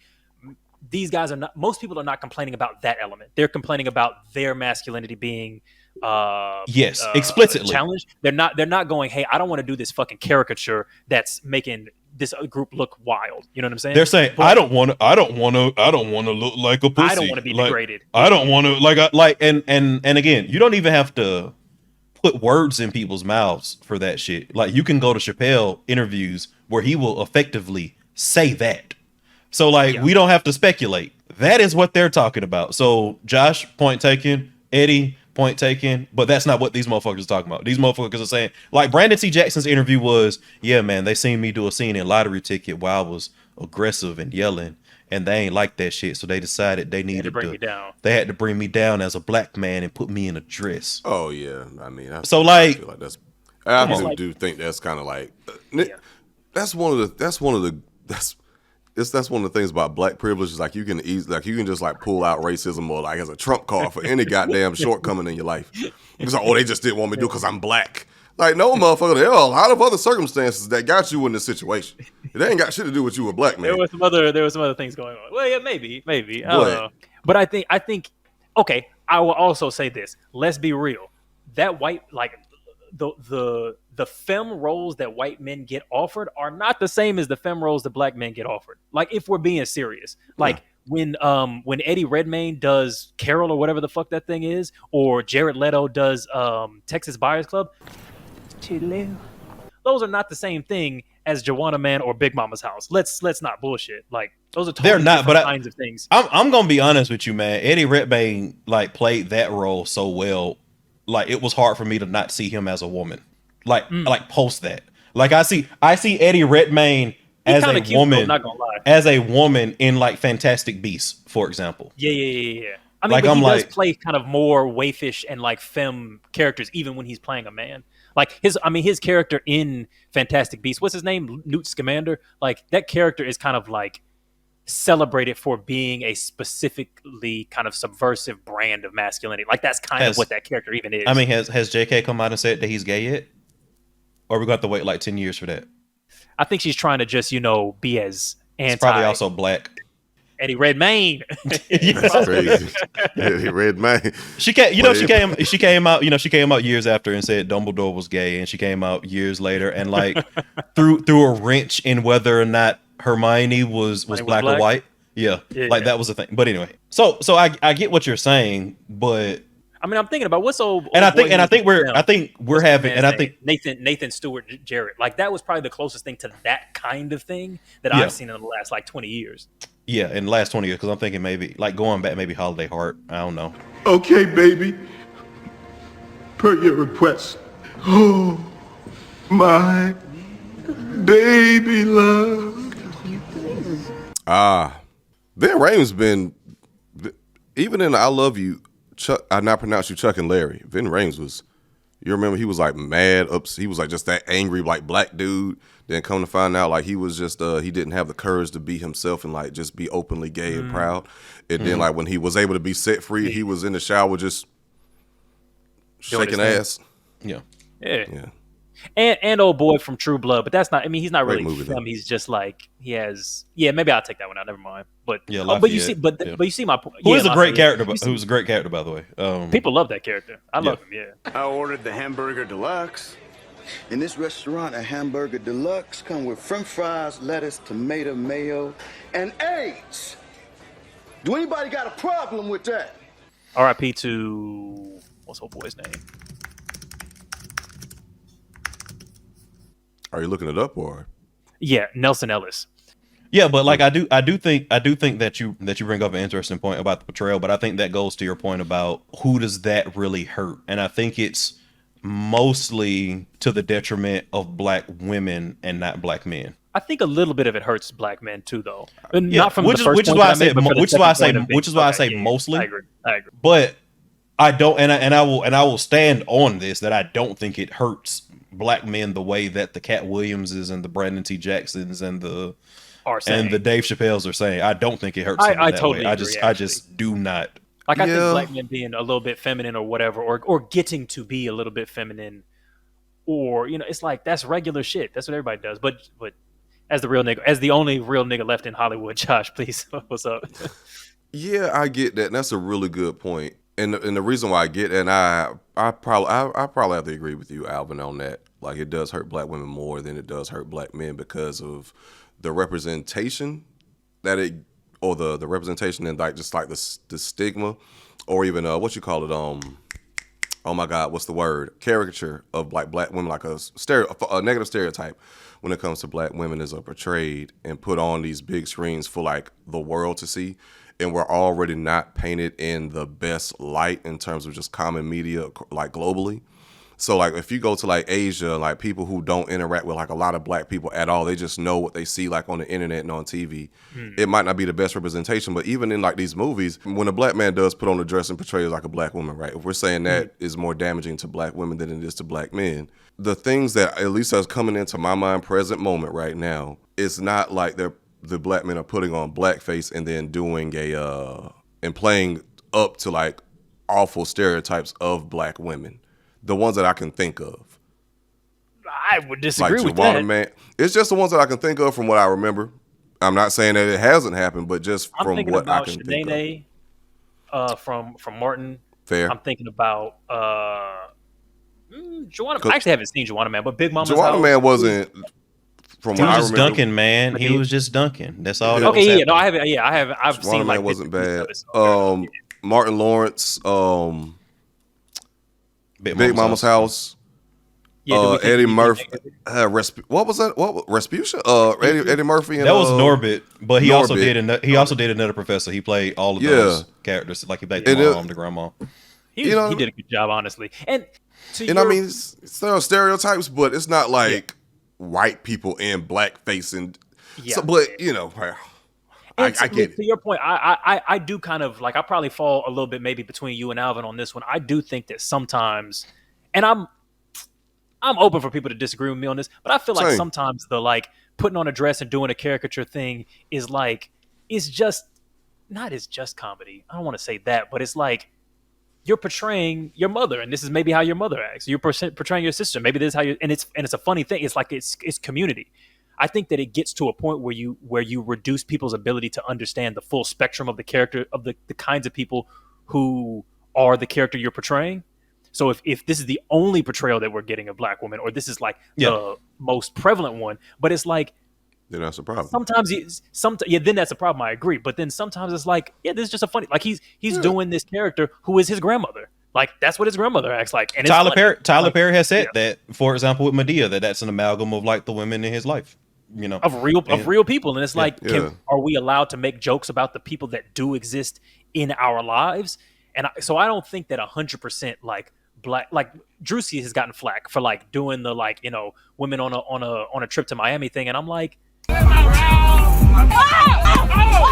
These guys most people are not complaining about that element. They're complaining about their masculinity being explicitly challenged. They're not going, hey, I don't want to do this fucking caricature that's making this group look wild. You know what I'm saying? They're saying, I don't want to look like a pussy. I don't want to be degraded. I don't want to and again, you don't even have to put words in people's mouths for that shit. Like you can go to Chappelle interviews where he will effectively say that. So we don't have to speculate. That is what they're talking about. So Josh, point taken. Eddie, point taken. But that's not what these motherfuckers are talking about. These motherfuckers are saying, like Brandon T. Jackson's interview was, yeah, man, they seen me do a scene in Lottery Ticket while I was aggressive and yelling, and they ain't like that shit. So they decided they needed to bring me down. They had to bring me down as a black man and put me in a dress. Oh yeah, I mean, I do think that's kind of like that's one of the things about black privilege is like you can just like pull out racism or like as a trump card for any goddamn shortcoming in your life. It's like, they just didn't want me to do because I'm black. Like, no, motherfucker, there are a lot of other circumstances that got you in this situation. It ain't got shit to do with you a black man. There was some other things going on. Well, yeah, maybe. I don't know. But I think okay, I will also say this. Let's be real. That white, like the femme roles that white men get offered are not the same as the femme roles that black men get offered. Like, if we're being serious, like when Eddie Redmayne does Carol or whatever the fuck that thing is, or Jared Leto does Texas Buyers Club, those are not the same thing as Joanna Man or Big Mama's House. Let's not bullshit. Like, those are totally different kinds of things. I'm gonna be honest with you, man. Eddie Redmayne like played that role so well. Like, it was hard for me to not see him as a woman. Like post that. Like, I see Eddie Redmayne as a woman, not gonna lie. as a woman in like Fantastic Beasts, for example. Yeah. I mean, but he does play kind of more waifish and like femme characters, even when he's playing a man. Like his character in Fantastic Beasts, what's his name? Newt Scamander. Like that character is kind of like celebrated for being a specifically kind of subversive brand of masculinity. Like that's kind of what that character even is. I mean, has JK come out and said that he's gay yet? Or we got to wait like 10 years for that? I think she's trying to just, be as anti. He's probably also black. Eddie Redmayne. That's crazy. Eddie Redmayne. She came out years after and said Dumbledore was gay, and she came out years later and like threw a wrench in whether or not Hermione was black or white. Yeah, that was the thing. But anyway, so I get what you're saying, but I mean, I'm thinking about what's old. I think Nathan Stewart Jarrett. Like that was probably the closest thing to that kind of thing that I've seen in the last like 20 years. Yeah, in the last 20 years, because I'm thinking maybe like going back, maybe Holiday Heart. I don't know. Okay, baby. Per your request. Oh, my baby love. Vin Rames been, even in I Love You, Chuck, I not pronounce you Chuck and Larry. Vin Rames was, you remember he was like mad, he was like just that angry like black dude. Then come to find out like he was just he didn't have the courage to be himself and like just be openly gay and proud. And then like when he was able to be set free, he was in the shower just shaking ass. Yeah. And old boy from True Blood, but that's not. I mean, he's not really femme. He's just like he has. Yeah, maybe I'll take that one out. Never mind. But but you see, you see my point. Who is a great character? Who's a great character, by the way. People love that character. I love him. Yeah. I ordered the hamburger deluxe. In this restaurant, a hamburger deluxe come with French fries, lettuce, tomato, mayo, and eggs. Do anybody got a problem with that? R.I.P. to what's old boy's name? Are you looking it up or? Yeah, Nelson Ellis. Yeah, but like I do think that you bring up an interesting point about the portrayal, but I think that goes to your point about who does that really hurt, and I think it's mostly to the detriment of black women and not black men. I think a little bit of it hurts black men too, though. Not from which is why I say mostly. I agree. But I don't, and I will stand on this that I don't think it hurts black men the way that the Katt Williamses and the Brandon T. Jacksons and the Dave Chappelles are saying. I don't think it hurts them that way. I just do not. Like I think black men being a little bit feminine or whatever, or getting to be a little bit feminine, or it's like that's regular shit. That's what everybody does. But as the only real nigga left in Hollywood, Josh, please, what's up? Yeah, I get that. And that's a really good point. And the reason why I get it, and I probably have to agree with you, Alvin, on that. Like it does hurt black women more than it does hurt black men because of the representation that the representation and like just like the stigma, or even what you call it, oh my God, what's the word? Caricature of like black women, like a negative stereotype when it comes to black women is portrayed and put on these big screens for like the world to see. And we're already not painted in the best light in terms of just common media, like globally. So like if you go to like Asia, like people who don't interact with like a lot of black people at all, they just know what they see like on the internet and on TV. It might not be the best representation, but even in like these movies, when a black man does put on a dress and portray like a black woman, right? If we're saying that is more damaging to black women than it is to black men, the things that at least that's coming into my mind present moment right now, it's not like the black men are putting on blackface and then doing and playing up to like awful stereotypes of black women. The ones that I can think of. I would disagree with Joanna that. Man. It's just the ones that I can think of from what I remember. I'm not saying that it hasn't happened, but just from what I can think of. From Martin. Fair. I'm thinking about Joanna. I actually haven't seen Joanna Man, but Big Mama's Joanna House. Man wasn't. From he what was I just remember, dunking, man. He was just dunking. That's all. Okay, yeah, no, I haven't. Yeah, I have. I've Joanna seen Man like wasn't bad. Okay. Martin Lawrence. Big Mama's House. Yeah, Eddie Murphy. What was that? What Respucia? Eddie Murphy. And, that was Norbit, but he also did another professor. He played all of those characters, like he played the mom, the grandma. He did a good job, honestly. And I mean, there are stereotypes, but it's not like white people in blackface and. Yeah. So, but I get it. To your point, I do kind of like, I probably fall a little bit maybe between you and Alvin on this one. I do think that sometimes, and I'm open for people to disagree with me on this, but I feel like sometimes the like putting on a dress and doing a caricature thing is like, it's just comedy. I don't want to say that, but it's like you're portraying your mother, and this is maybe how your mother acts. You're portraying your sister. Maybe this is how you, and it's a funny thing. It's like it's community. I think that it gets to a point where you reduce people's ability to understand the full spectrum of the character of the kinds of people who are the character you're portraying. So if this is the only portrayal that we're getting of black women, or this is like the most prevalent one, but it's like, then that's a problem. Sometimes then that's a problem. I agree. But then sometimes it's like, this is just a funny, like he's doing this character who is his grandmother. Like that's what his grandmother acts like. And Tyler Perry has said that, for example, with Medea, that's an amalgam of like the women in his life. You know, of real people. And it's like, are we allowed to make jokes about the people that do exist in our lives? And so I don't think that 100% like black, like Drusy has gotten flack for like doing the like, you know, women on a trip to Miami thing. And I'm like, what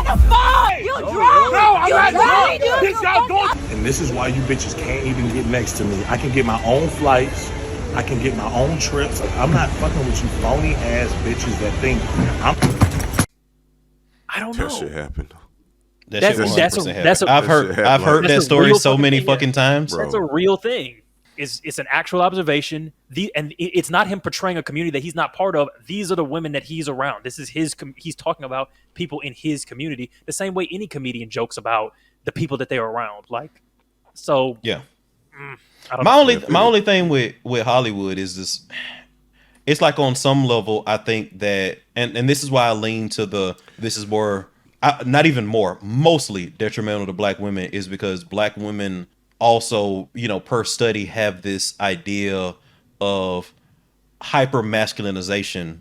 the fuck? You drunk? No, I'm not drunk. And this is why you bitches can't even get next to me. I can get my own flights. I can get my own trips. I'm not fucking with you phony ass bitches that think I don't know. That shit happened. I've heard that story so many fucking times. That's a real thing. It's an actual observation. It's not him portraying a community that he's not part of. These are the women that he's around. This is he's talking about people in his community the same way any comedian jokes about the people that they're around. Like, so yeah. My only thing with Hollywood is this. It's like on some level, I think that, and this is why I lean to this is more, not even more, mostly detrimental to black women, is because black women also, you know, per study have this idea of hyper masculinization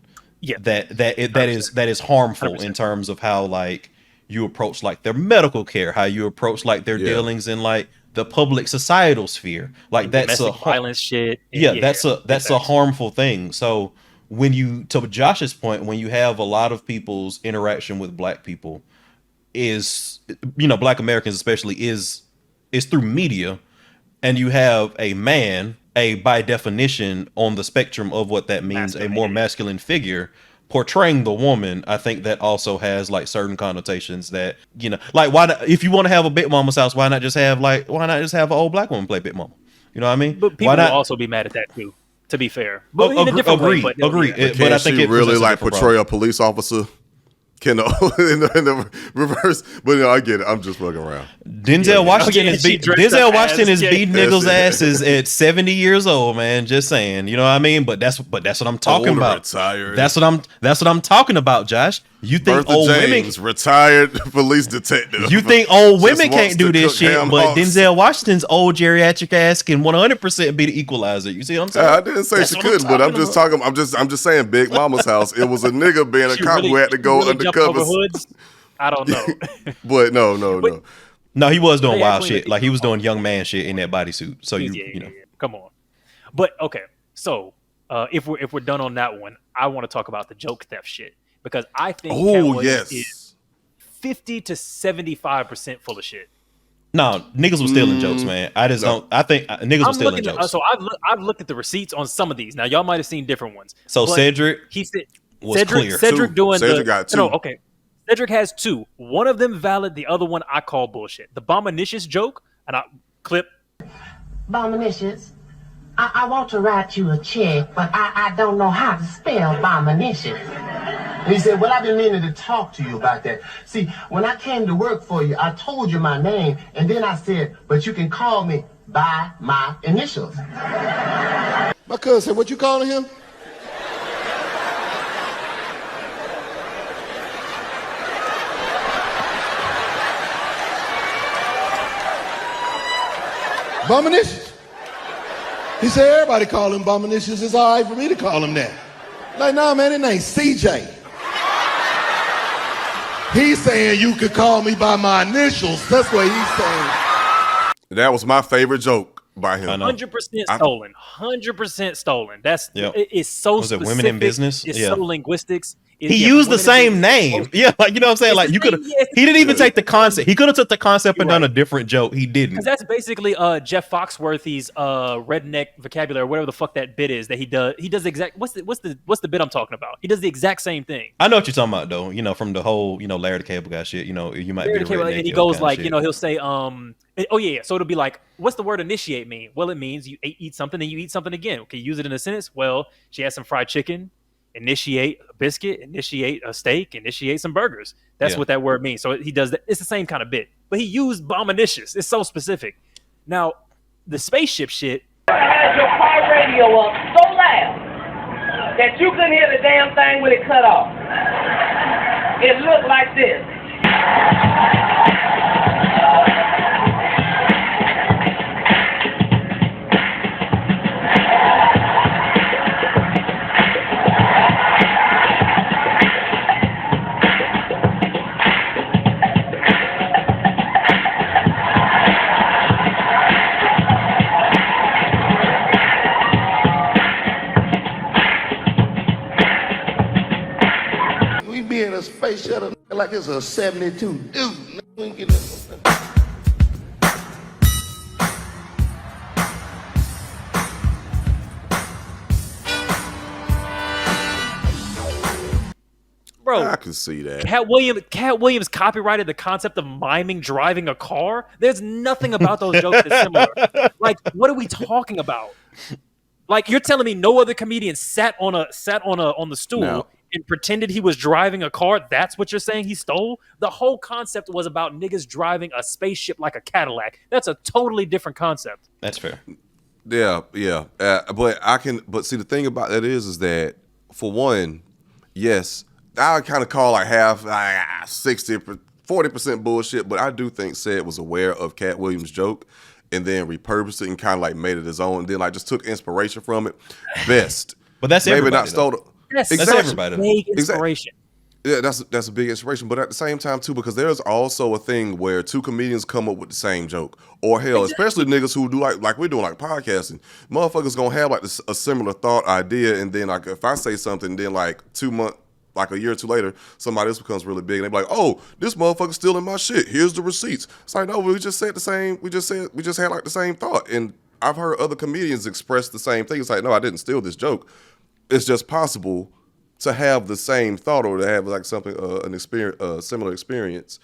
that is harmful 100%. In terms of how like you approach like their medical care, how you approach like their dealings in like the public societal sphere. Like that's a violence shit. That's a harmful thing. So when you, to Josh's point, when you have a lot of people's interaction with black people is, you know, black Americans especially, is through media, and you have a man, by definition on the spectrum of what that means, a more masculine figure portraying the woman. I think that also has like certain connotations that, you know, like why not, if you want to have a Big Mama's house, why not just have an old black woman play Big Mama? You know what I mean? But people will also be mad at that too, to be fair. But in a different way, agree. But I think it really like portray a police officer in the reverse. But you know, I get it. I'm just fucking around. Denzel Washington is beating niggas' asses at 70 years old, man. Just saying. You know what I mean? But that's what I'm talking about. Retired. That's what I'm talking about, Josh. You think Bertha old James, women, retired police detective. You think old women can't do this shit, but Denzel Washington's old geriatric ass can 100% be the equalizer. You see what I'm saying? I didn't say she couldn't, but I'm just talking. I'm just saying, Big Mama's house. It was a nigga being a cop who had to go undercover. I don't know. But no. No, he was doing wild shit. Like he was doing young man shit in that bodysuit. So you know, come on. But okay, so if we're done on that one, I want to talk about the joke theft shit, because I think Katt Williams is 50 to 75% full of shit. No, niggas was stealing jokes, man. I just don't. I think niggas was stealing jokes. So I've looked at the receipts on some of these. Now y'all might have seen different ones. So Cedric, Cedric doing Cedric got 2. No, okay. Cedric has 2. One of them valid. The other one I call bullshit. The Bominicious joke, and I clip. Bominicious, I want to write you a check, but I don't know how to spell Bominicious. And he said, well, I've been meaning to talk to you about that. See, when I came to work for you, I told you my name, and then I said, but you can call me by my initials. My cousin said, what you calling him? Bominicious. He said, everybody call him Bominicious. It's all right for me to call him that. Like, nah, man, his name's CJ. He's saying you could call me by my initials. That's what he's saying. That was my favorite joke by him. 100% stolen. 100% stolen. That's it's so was specific. It Women in Business? It's so linguistics. He used the same name. Yeah, like you know what I'm saying? Like you could have. He didn't even take the concept. He could have took the concept and done a different joke. He didn't. Because that's basically Jeff Foxworthy's redneck vocabulary, or whatever the fuck that bit is that he does. He does the exact. What's the bit I'm talking about? He does the exact same thing. I know what you're talking about, though. You know, from the whole Larry the Cable Guy shit. You know, you might Larry be the Cable, and he goes like, he'll say, oh yeah. So it'll be like, what's the word initiate mean? Well, it means you eat something, then you eat something again. Okay, use it in a sentence. Well, she had some fried chicken. Initiate a biscuit, initiate a steak, initiate some burgers. That's what that word means. So he does that. It's the same kind of bit, but he used bombinicious. It's so specific. Now, the spaceship shit. Has your car radio up so loud that you couldn't hear the damn thing when it cut off. It looked like this. be in a space shuttle like it's a 72. Dude, we ain't getting Bro, I can see that. Katt Williams copyrighted the concept of miming driving a car. There's nothing about those jokes that's similar. Like, what are we talking about? Like, you're telling me no other comedian sat on the stool and pretended he was driving a car? That's what you're saying he stole? The whole concept was about niggas driving a spaceship like a Cadillac. That's a totally different concept. That's fair. Yeah. But see, the thing about that is that, for one, yes, I kind of call like half, 60, 40% bullshit, but I do think Ced was aware of Katt Williams' joke and then repurposed it and kind of like made it his own, and then like just took inspiration from it. Best. But that's maybe everybody, not stole it. That's exactly. big inspiration. Yeah, that's a big inspiration. But at the same time too, because there's also a thing where two comedians come up with the same joke, or hell, especially niggas who do like we're doing like podcasting, motherfuckers gonna have like a similar thought idea, and then like if I say something, then like 2 months. Like a year or two later, somebody else becomes really big, and they be like, "Oh, this motherfucker's stealing my shit. Here's the receipts." It's like, no, we just said the same. We just had like the same thought, and I've heard other comedians express the same thing. It's like, no, I didn't steal this joke. It's just possible to have the same thought or to have like something, an experience, similar experience,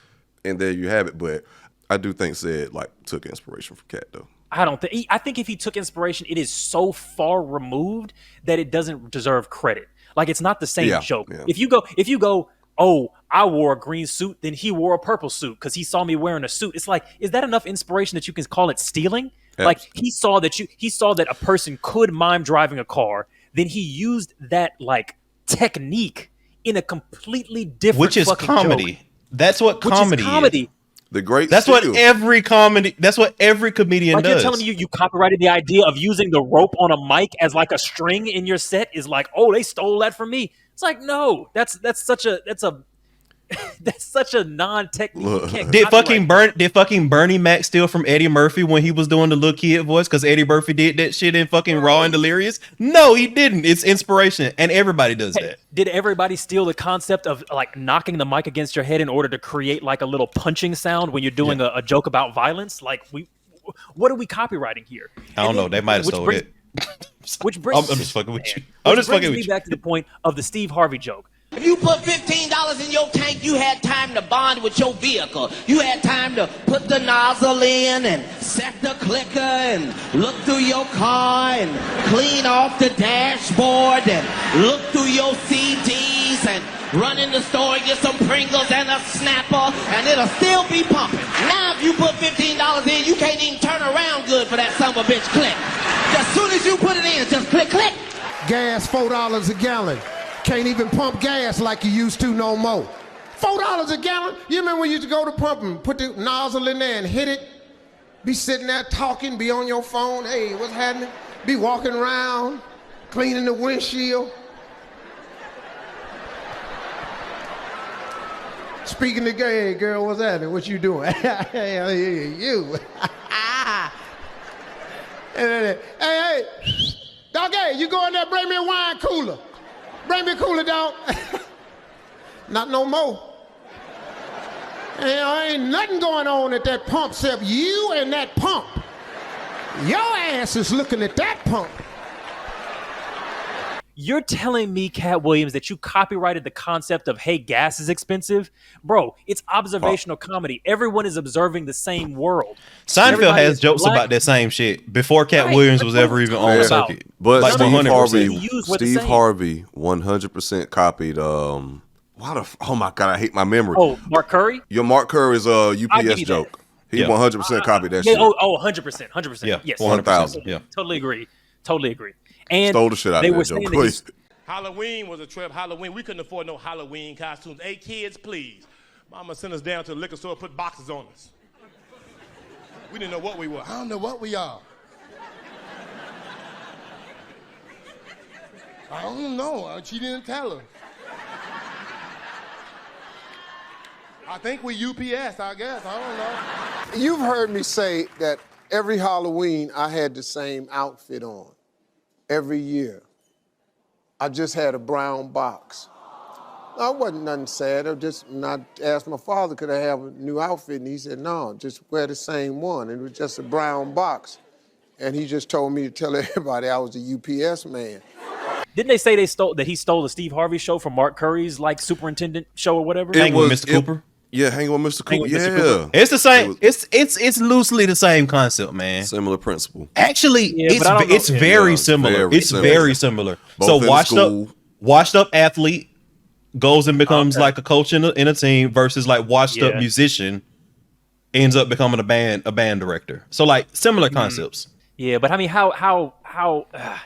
and there you have it. But I do think Ced like took inspiration from Katt though. I think if he took inspiration, it is so far removed that it doesn't deserve credit. Like, it's not the same joke. Yeah. If you go, oh, I wore a green suit, then he wore a purple suit because he saw me wearing a suit. It's like, is that enough inspiration that you can call it stealing? Absolutely. Like, he saw that a person could mime driving a car, then he used that like technique in a completely different, which is comedy. Joke. That's what comedy is. The great. That's what every comedian does. You're telling me you copyrighted the idea of using the rope on a mic as like a string in your set is like, oh, they stole that from me. It's like, no, that's such a non-technique. Did fucking Bernie Mac steal from Eddie Murphy when he was doing the little kid voice? Because Eddie Murphy did that shit in fucking Raw and Delirious. No, he didn't. It's inspiration, and everybody does that. Did everybody steal the concept of like knocking the mic against your head in order to create like a little punching sound when you're doing a joke about violence? Like, what are we copywriting here? I don't know. They might have stole it. Which brings I'm just fucking with you. Back to the point of the Steve Harvey joke. If you put $15 in your tank, you had time to bond with your vehicle. You had time to put the nozzle in and set the clicker and look through your car and clean off the dashboard and look through your CDs and run in the store and get some Pringles and a Snapper, and it'll still be pumping. Now if you put $15 in, you can't even turn around good for that son of a bitch click. As soon as you put it in, just click, click. Gas $4 a gallon. Can't even pump gas like you used to no more. $4 a gallon? You remember when you used to go to pump and put the nozzle in there and hit it? Be sitting there talking, be on your phone, hey, what's happening? Be walking around, cleaning the windshield. Speaking to hey girl, what's happening? What you doing? Hey, you. Hey, dog, hey, you go in there, bring me a wine cooler. Bring me a cooler, dog. Not no more. Ain't nothing going on at that pump except you and that pump. Your ass is looking at that pump. You're telling me, Katt Williams, that you copyrighted the concept of, hey, gas is expensive? Bro, it's observational comedy. Everyone is observing the same world. Seinfeld has jokes about that same shit before Katt Williams was ever even on the circuit. But like Steve Harvey 100% copied, oh my God, I hate my memory. Oh, Mark Curry? Your Mark Curry's UPS joke. He 100% copied that shit. Oh, 100%. 100%. Yeah, Yes. 1,000. Yeah. Totally agree. And stole the shit out of that joke, please. Halloween was a trip. Halloween, we couldn't afford no Halloween costumes. Hey, kids, please. Mama sent us down to the liquor store, put boxes on us. We didn't know what we were. I don't know what we are. I don't know. She didn't tell us. I think we UPS, I guess. I don't know. You've heard me say that every Halloween I had the same outfit on. Every year. I just had a brown box. No, it wasn't nothing sad. I asked my father, could I have a new outfit? And he said, no, just wear the same one. It was just a brown box. And he just told me to tell everybody I was a UPS man. Didn't they say that he stole the Steve Harvey show from Mark Curry's like superintendent show or whatever? Hanging with Mr. Cooper. Yeah, Hanging with Mr. Cooper. Cooper. It's the same. It's loosely the same concept, man. Similar principle. Actually, it's very similar. It's very similar. So washed up athlete goes and becomes like a coach in a team versus like washed up musician ends up becoming a band director. So like similar concepts. Yeah, but I mean, how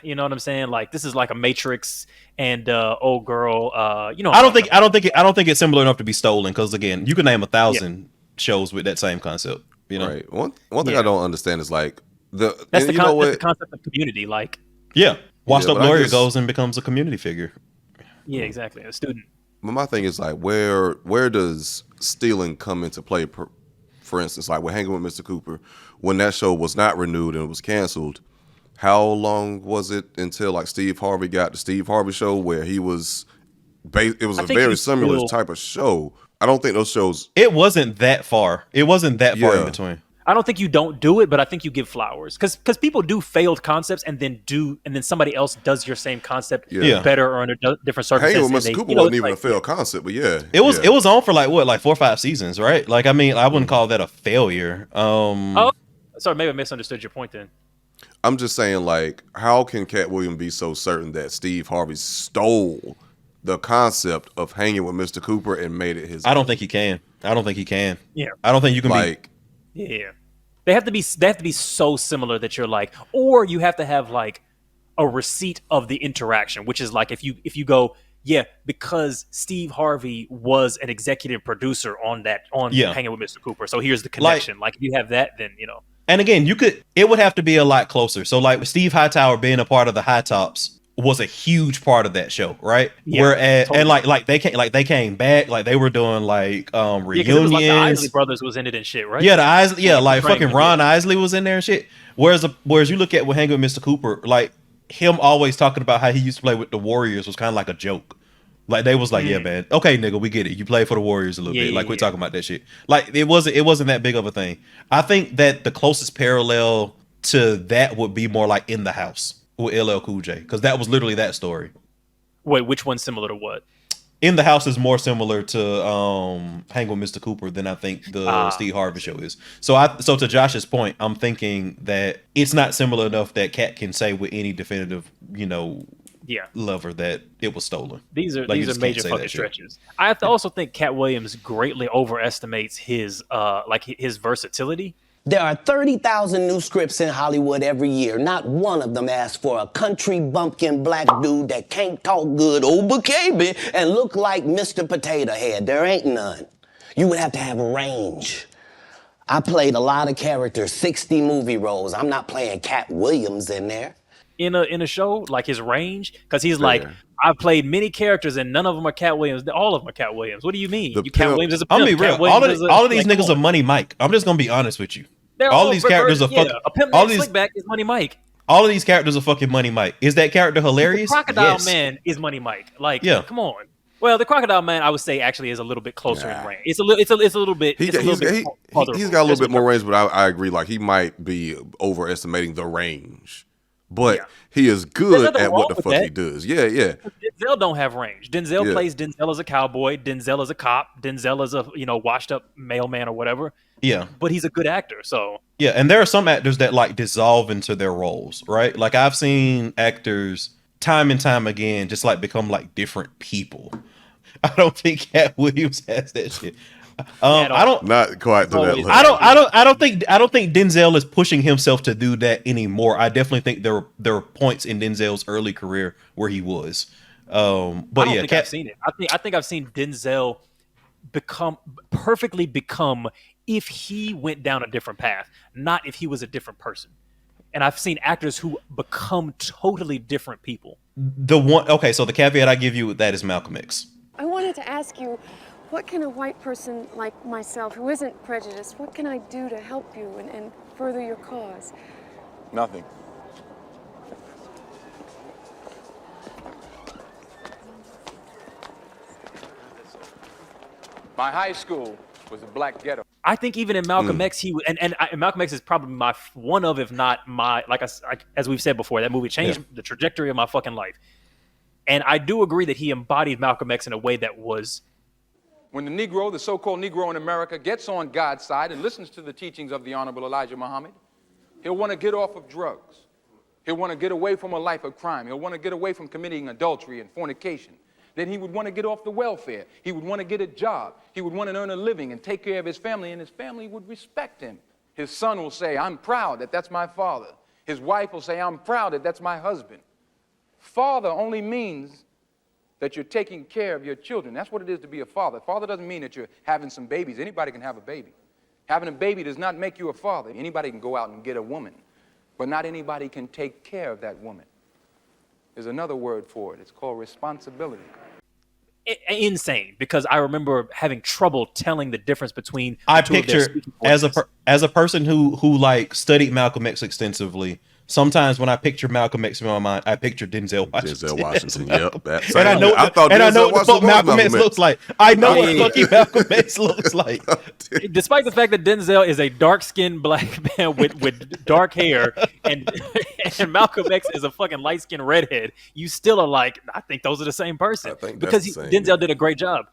you know what I'm saying? Like this is like a Matrix and old girl. You know, I don't think it's similar enough to be stolen because again, you can name 1,000 shows with that same concept. You know, right? One thing I don't understand is like that's the concept of community. Like washed up lawyer goes and becomes a community figure. Yeah, exactly. A student. But my thing is like where does stealing come into play? For instance, like we're Hanging with Mr. Cooper, when that show was not renewed and it was canceled, how long was it until like Steve Harvey got the Steve Harvey show where he was, it was a very similar type of show. I don't think those shows. It wasn't that far. It wasn't that far in between. I don't think you don't do it, but I think you give flowers because people do failed concepts and then somebody else does your same concept better or under different circumstances. Hanging with Mr. Cooper wasn't even a failed concept, but it was on for like 4 or 5 seasons, right? Like I mean, I wouldn't call that a failure. Oh, sorry, maybe I misunderstood your point then. I'm just saying, like, how can Katt Williams be so certain that Steve Harvey stole the concept of Hanging with Mr. Cooper and made it his? I don't think he can. Yeah, I don't think you can like. Yeah, they have to be so similar that you're like, or you have to have like a receipt of the interaction, which is like if you go, because Steve Harvey was an executive producer on Hanging with Mr. Cooper, so here's the connection. Like if you have that, then you know. And again, it would have to be a lot closer. So like Steve Hightower being a part of the High Tops was a huge part of that show, right? Yeah, whereas totally. and they came back, like they were doing like reunions. It was like the Isley brothers was in it and shit, right? Yeah, the Isley, like fucking Ron Isley was in there and shit. Whereas you look at Hanging with Mr. Cooper, like him always talking about how he used to play with the Warriors was kind of like a joke. Like they was like, yeah, man, okay, nigga, we get it. You play for the Warriors a little bit. Like we're talking about that shit. Like it wasn't that big of a thing. I think that the closest parallel to that would be more like In the House with LL Cool J, because that was literally that story. Wait, which one's similar to what? In the House is more similar to Hang with Mr. Cooper than I think the Steve Harvey show is. So to Josh's point, I'm thinking that it's not similar enough that Katt can say with any definitive, lover that it was stolen. These are major fucking stretches. I have to also think Katt Williams greatly overestimates his versatility. There are 30,000 new scripts in Hollywood every year. Not one of them asks for a country bumpkin black dude that can't talk good Oba-Kaby and look like Mr. Potato Head. There ain't none. You would have to have range. I played a lot of characters, 60 movie roles. I'm not playing Katt Williams in there. In a show, like his range, because he's like, I've played many characters and none of them are Katt Williams. All of them are Katt Williams. What do you mean? Katt Williams is a pimp. I'm be real. All of these niggas are Money Mike. I'm just gonna be honest with you. All these characters are fucking. A pimp named Slickback is Money Mike. All of these characters are fucking Money Mike. Is that character hilarious? The Crocodile Man is Money Mike. Like, come on. Well, the Crocodile Man, I would say, actually is a little bit closer in range. It's a little bit. He's got a little bit more range, but I agree. Like he might be overestimating the range, but he is good at what the fuck he does. Yeah. Denzel don't have range. Denzel plays Denzel as a cowboy, Denzel as a cop, Denzel as a washed up mailman or whatever. Yeah, but he's a good actor. So yeah, and there are some actors that like dissolve into their roles, right? Like I've seen actors time and time again just like become like different people. I don't think Katt Williams has that shit. I don't not quite to that level. I don't think Denzel is pushing himself to do that anymore. I definitely think there are points in Denzel's early career where he was. But I don't think I've seen it. I think I've seen Denzel perfectly become if he went down a different path, not if he was a different person. And I've seen actors who become totally different people. So the caveat I give you with that is Malcolm X. I wanted to ask you, what can a white person like myself, who isn't prejudiced, what can I do to help you and further your cause? Nothing. My high school was a black ghetto. I think even in Malcolm X, Malcolm X is probably one of, if not my, as we've said before, that movie changed the trajectory of my fucking life. And I do agree that he embodied Malcolm X in a way that was. When the Negro, the so-called Negro in America, gets on God's side and listens to the teachings of the Honorable Elijah Muhammad, he'll want to get off of drugs. He'll want to get away from a life of crime. He'll want to get away from committing adultery and fornication. Then he would want to get off the welfare. He would want to get a job. He would want to earn a living and take care of his family, and his family would respect him. His son will say, I'm proud that that's my father. His wife will say, I'm proud that that's my husband. Father only means that you're taking care of your children. That's what it is to be a father. Father doesn't mean that you're having some babies. Anybody can have a baby. Having a baby does not make you a father. Anybody can go out and get a woman, but not anybody can take care of that woman. There's another word for it. It's called responsibility. Insane, because I remember having trouble telling the difference between. I picture as a person who like studied Malcolm X extensively. Sometimes when I picture Malcolm X in my mind, I picture Denzel Washington. Yep. And I know what the fuck Malcolm X looks like. I know what fucking Malcolm X looks like. Despite the fact that Denzel is a dark-skinned black man with dark hair, and Malcolm X is a fucking light-skinned redhead, you still are like, I think those are the same person. Because Denzel did a great job.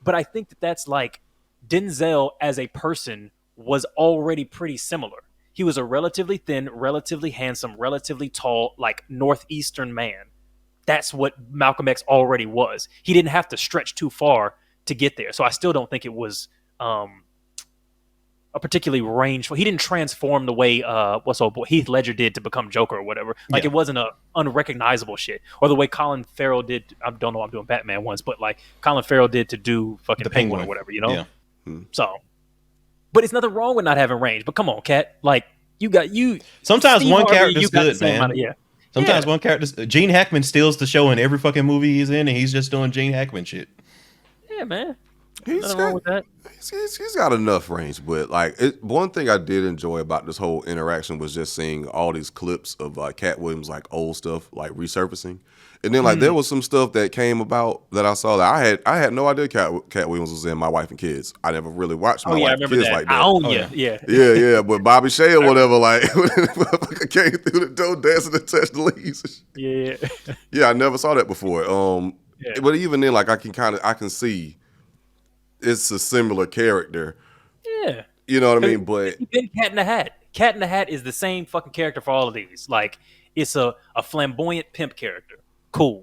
But I think that's like Denzel as a person was already pretty similar. He was a relatively thin, relatively handsome, relatively tall, like northeastern man. That's what Malcolm X already was. He didn't have to stretch too far to get there. So I still don't think it was a particularly rangeful. He didn't transform the way Heath Ledger did to become Joker or whatever. Like it wasn't a unrecognizable shit. Or the way Colin Farrell did. I don't know. I'm doing Batman once, but like Colin Farrell did to do fucking the Penguin or whatever. You know. Yeah. So. But it's nothing wrong with not having range. But come on, Katt. Like you. Sometimes Steve one Harvey, character's good, man. Sometimes one character's. Gene Hackman steals the show in every fucking movie he's in, and he's just doing Gene Hackman shit. Yeah, man. Nothing wrong with that. He's got enough range, but like one thing I did enjoy about this whole interaction was just seeing all these clips of Katt Williams like old stuff like resurfacing, and then like there was some stuff that came about that I saw that I had no idea Katt Williams was in My Wife and Kids. I never really watched My Wife and Kids like that. I own you. Yeah. Yeah. But Bobby Shea or whatever like came through the door dancing and touched the leaves. Yeah. Yeah, I never saw that before. But even then, like I can see. It's a similar character. Yeah. You know what I mean? But he's been Cat in the Hat. Cat in the Hat is the same fucking character for all of these. Like, it's a flamboyant pimp character. Cool.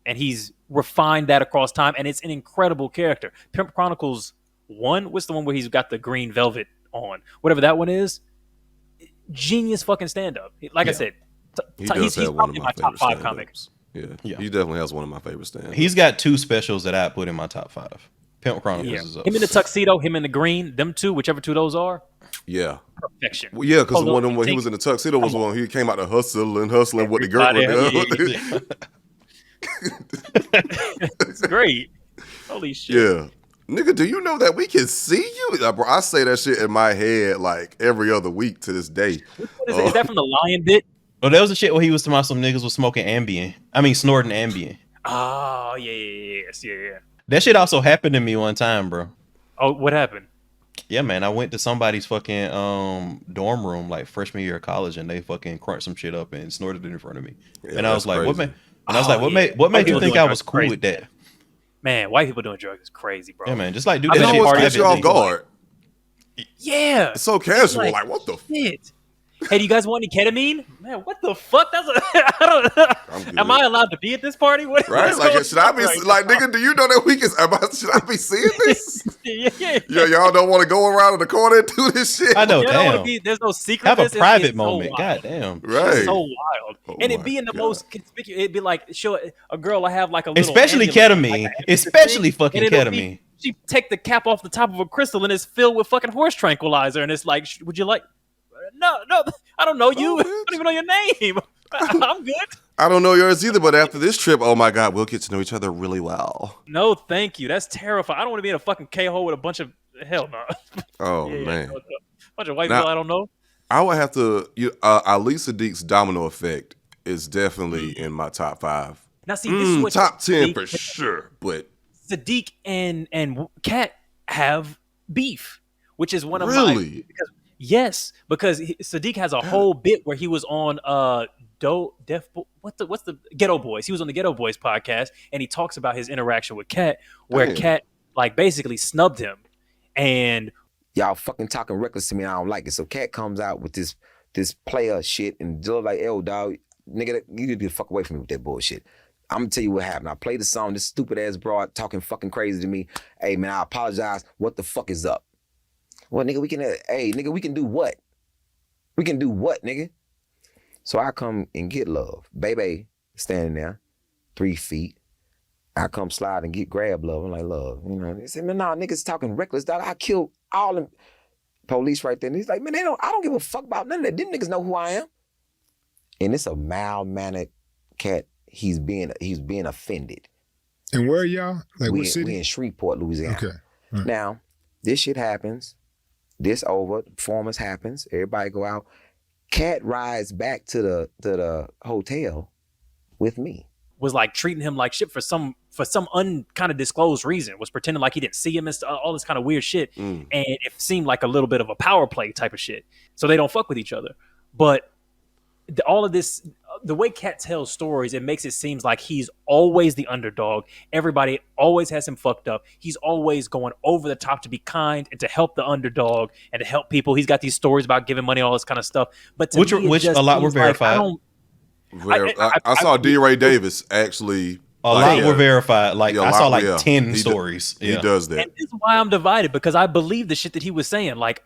And he's refined that across time, and it's an incredible character. Pimp Chronicles 1, what's the one where he's got the green velvet on? Whatever that one is. Genius fucking stand-up. Like I said, he's probably my top 5 comics. Yeah, he definitely has one of my favorite stand-ups. He's got 2 specials that I put in my top 5. Pimp Chronicles is up. Him in the tuxedo, him in the green, them two, whichever two those are. Yeah. Perfection. Well, yeah, because the one of them when he was in the tuxedo was one he came out to hustling with the girl. It's great. Holy shit. Yeah. Nigga, do you know that we can see you? Bro, I say that shit in my head like every other week to this day. What is that from the Lion bit? Oh, that was the shit where he was talking about some niggas was smoking Ambien. I mean, snorting Ambien. Oh yeah. That shit also happened to me one time, bro. Oh, what happened? Yeah, man, I went to somebody's fucking dorm room like freshman year of college, and they fucking crunched some shit up and snorted it in front of me. Yeah, and I was like, crazy. "What man?" And I was like, "What made you think I was cool with that?" Man, white people doing drugs is crazy, bro. Yeah, man, just like do It that shit always gets you off privately. guard. Yeah, It's so casual. Like, what the shit? Hey, do you guys want any ketamine? Man, what the fuck? That's I don't. Am I allowed to be at this party? What? Right? what's Like, going should I be on like, now? nigga? Do you know that we can? Should I be seeing this? yeah. Y'all don't want to go around in the corner and do this shit. I know, You don't wanna damn. be, there's no secret. Have a It's private so moment. wild. God damn. Right. It's so wild. And it'd be in the most conspicuous. It'd be like, show a girl will have like a little Especially amulet, ketamine. like Especially fucking and it'll ketamine. she take the cap off the top of a crystal and it's filled with fucking horse tranquilizer. And it's like, would you like? No, I don't know you. I don't even know your name. I'm good. I don't know yours either, but after this trip, oh my God, we'll get to know each other really well. No, thank you. That's terrifying. I don't want to be in a fucking K-hole with a bunch of hell no. Oh Yeah, man, a bunch of white Now- people I don't know. I would have to. Ali Sadiq's Domino Effect is definitely in my top 5. Now see, this is what top 10 Sadiq- for sure. But Sadiq and Katt have beef, which is one of Really? Yes, because Sadiq has a whole bit where he was on what's the Ghetto Boys. He was on the Ghetto Boys podcast, and he talks about his interaction with Katt, where Damn. Katt like basically snubbed him, and y'all fucking talking reckless to me. I don't like it. So Katt comes out with this player shit and just like, "Yo, dog, nigga, you need to get the fuck away from me with that bullshit." I'm gonna tell you what happened. I played the song. This stupid ass broad talking fucking crazy to me. Hey man, I apologize. What the fuck is up? Well, nigga, we can. Hey, nigga, we can do what? We can do what, nigga? So I come and get love. Baby standing there, 3 feet. I come slide and grab love. I'm like, love, you know. They say, man, nah, niggas talking reckless, dog. I killed all them police right there. And he's like, man, I don't give a fuck about none of that. Them niggas know who I am. And it's a mild-mannered cat. He's being offended. And where are y'all? Like we what city? We in Shreveport, Louisiana. Okay. Right. Now, this shit happens. This over. Performance happens. Everybody go out. Katt rides back to the hotel with me. was like treating him like shit for some kind of disclosed reason. Was pretending like he didn't see him and all this kind of weird shit. And it seemed like a little bit of a power play type of shit. So they don't fuck with each other. But all of this, the way Katt tells stories, it makes it seem like he's always the underdog. Everybody always has him fucked up. He's always going over the top to be kind and to help the underdog and to help people. He's got these stories about giving money, all this kind of stuff. But to me, it which just a lot were seems like verified. I saw D. Ray Davis actually. A lot were verified. Like I saw like 10 stories. He does that. And this is why I'm divided, because I believe the shit that he was saying. Like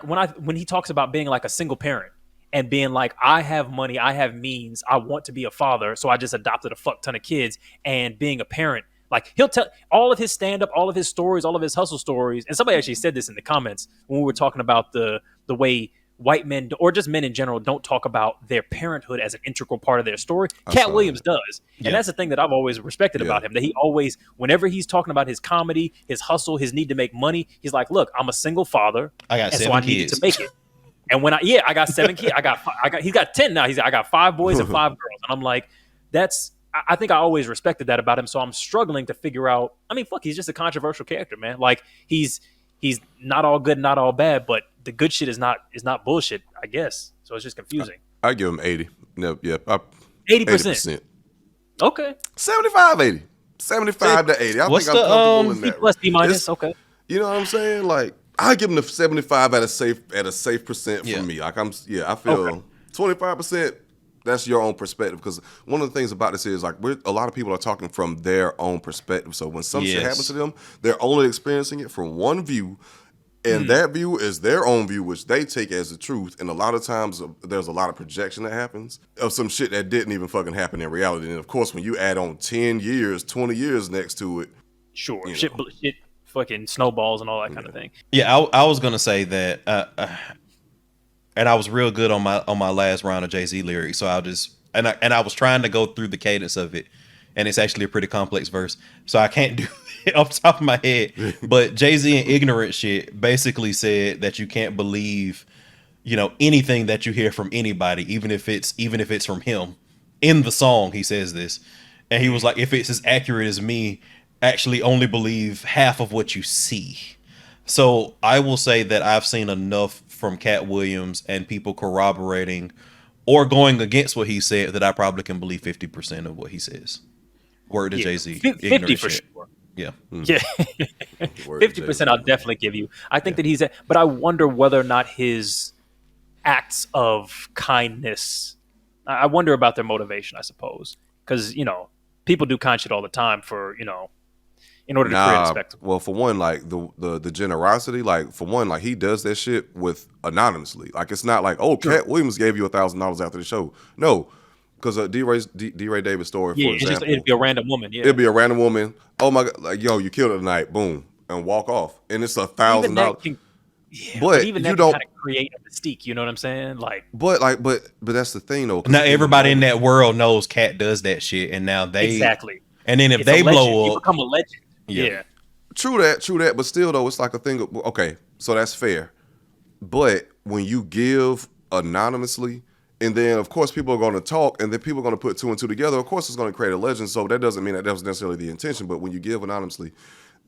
when he talks about being like a single parent and being like, I have money, I have means, I want to be a father, so I just adopted a fuck ton of kids. And being a parent, like he'll tell all of his stand up, all of his stories, all of his hustle stories. And somebody actually said this in the comments when we were talking about the way white men, or just men in general, don't talk about their parenthood as an integral part of their story. Katt Williams does. And that's the thing that I've always respected about him, that he always, whenever he's talking about his comedy, his hustle, his need to make money, he's like, look, I'm a single father. I got 7 so I kids. needed to make it. And when I got 7 kids, he's got 10 now. I got 5 boys and 5 girls. And I'm like, I think I always respected that about him. So I'm struggling to figure out, I mean, fuck, he's just a controversial character, man. Like he's not all good, not all bad, but the good shit is not bullshit, I guess. So it's just confusing. I give him 80. No, yeah. 80%. Okay. 75, 80. 75 to 80. I What's think I'm comfortable in B that. plus, B minus, It's- okay. You know what I'm saying? Like, I give him the 75 at a safe percent for me. Like I feel 25%. That's your own perspective, because one of the things about this is like a lot of people are talking from their own perspective. So when some shit happens to them, they're only experiencing it from one view, and that view is their own view, which they take as the truth. And a lot of times there's a lot of projection that happens of some shit that didn't even fucking happen in reality. And of course, when you add on 10 years, 20 years next to it, sure, shit fucking snowballs and all that kind of thing. Yeah, I was gonna say that, and I was real good on my last round of Jay-Z lyrics. So I'll just and I was trying to go through the cadence of it, and it's actually a pretty complex verse. So I can't do it off the top of my head. But Jay-Z and Ignorant Shit basically said that you can't believe, anything that you hear from anybody, even if it's from him. In the song, he says this. And he was like, if it's as accurate as me, actually only believe half of what you see. So I will say that I've seen enough from Katt Williams and people corroborating or going against what he said that I probably can believe 50% of what he says. Word to Jay-Z. 50 for sure. Yeah. Yeah. 50% I'll definitely give you. I think that he's but I wonder whether or not his acts of kindness, I wonder about their motivation, I suppose. Because, you know, people do kind shit all the time for, you know, in order to create a spectacle. Well, for one, like the generosity, like for one, like he does that shit with anonymously. Like it's not like, oh, Katt Williams gave you $1,000 after the show. No, because D-Ray Davis story, for example, it'd be a random woman. Yeah, it'd be a random woman. Oh my god, like yo, you killed it tonight, boom, and walk off, and it's $1,000. But even that can kind of create a mystique. You know what I'm saying? Like, but that's the thing though. Now everybody in that world knows Katt does that shit, and now they exactly. And then if they blow you up, become a legend. Yeah. True that. But still, though, it's like a thing. Okay, so that's fair. But when you give anonymously, and then of course people are going to talk, and then people are going to put two and two together. Of course, it's going to create a legend. So that doesn't mean that was necessarily the intention. But when you give anonymously,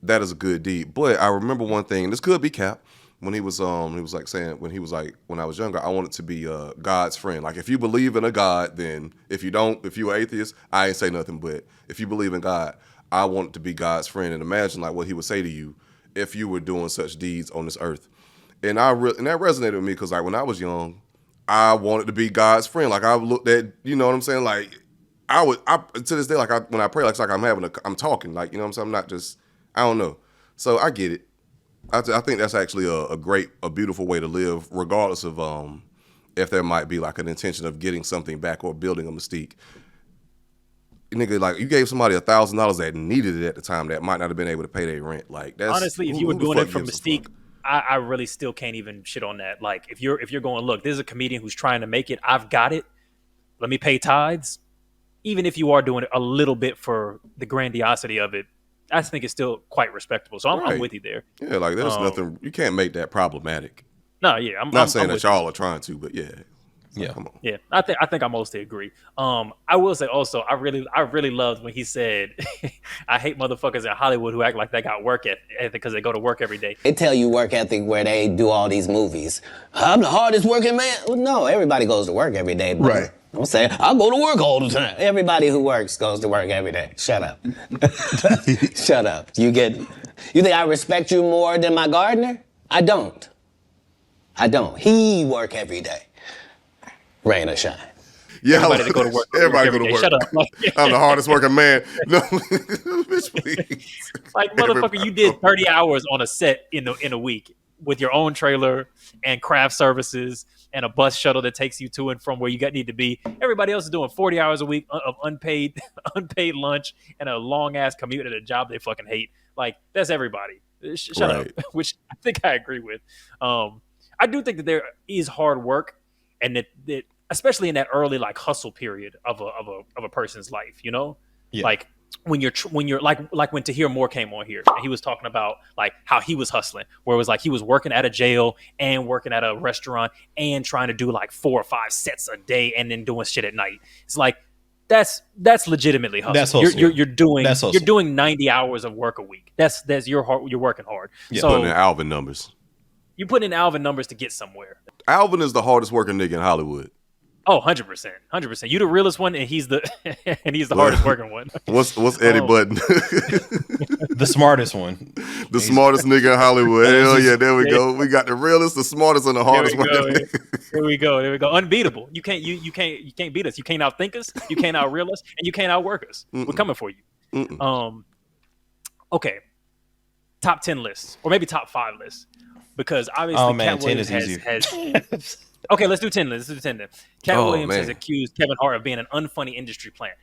that is a good deed. But I remember one thing. This could be Katt. When he was like saying when I was younger, I wanted to be God's friend. Like if you believe in a God, then if you don't, if you're atheist, I ain't say nothing. But if you believe in God, I want to be God's friend. And imagine like what he would say to you if you were doing such deeds on this earth. And that resonated with me because like when I was young, I wanted to be God's friend. Like I looked at, you know what I'm saying? Like I to this day, like when I pray, like it's like I'm talking, like, you know what I'm saying? I'm not just, I don't know. So I get it. I think that's actually a beautiful way to live, regardless of if there might be like an intention of getting something back or building a mystique. Nigga, like you gave somebody $1,000 that needed it at the time that might not have been able to pay their rent. Like that's honestly, if you were doing it for mystique, I really still can't even shit on that. Like if you're going, look, this is a comedian who's trying to make it. I've got it. Let me pay tithes. Even if you are doing it a little bit for the grandiosity of it, I think it's still quite respectable. So I'm with you there. Yeah, like there's nothing, you can't make that problematic. No, yeah, I'm not saying I'm that y'all are trying to, but yeah. Yeah, come on. Yeah, I think I mostly agree. I will say also, I really loved when he said, "I hate motherfuckers in Hollywood who act like they got work ethic because they go to work every day." They tell you work ethic where they do all these movies. I'm the hardest working man. Well, no, everybody goes to work every day. But right. I'm saying I go to work all the time. Everybody who works goes to work every day. Shut up. Shut up. You think I respect you more than my gardener? I don't. He work every day. Rain or shine. Yeah, everybody to go to work. Everybody go to work. Shut up. I'm the hardest working man. No, bitch, please. Like motherfucker, you did 30 hours on a set in a week with your own trailer and craft services and a bus shuttle that takes you to and from where you need to be. Everybody else is doing 40 hours a week of unpaid lunch and a long ass commute at a job they fucking hate. Like that's everybody. Shut up. Which I think I agree with. I do think that there is hard work, and that especially in that early like hustle period of a person's life, you know, like when you're like when Tahir Moore came on here, he was talking about like how he was hustling, where it was like he was working at a jail and working at a restaurant and trying to do like 4 or 5 sets a day and then doing shit at night. It's like that's legitimately hustle. That's hustle. You're doing 90 hours of work a week. That's you're working hard. Yeah. So putting in Alvin numbers. You put in Alvin numbers to get somewhere. Alvin is the hardest working nigga in Hollywood. Oh, 100%. You the realest one, and he's the hardest working one. What's Eddie Button? The smartest one. The smartest nigga in Hollywood. Hell yeah, there we go. We got the realest, the smartest, and the hardest one. Here we go. Unbeatable. You can't beat us. You can't outthink us. You can't outreel us, and you can't outwork us. We're coming for you. Okay. Top 10 lists, or maybe top 5 lists, because obviously Katt Williams has Okay, let's do 10. Let's do 10 then. Katt Williams has accused Kevin Hart of being an unfunny industry plant.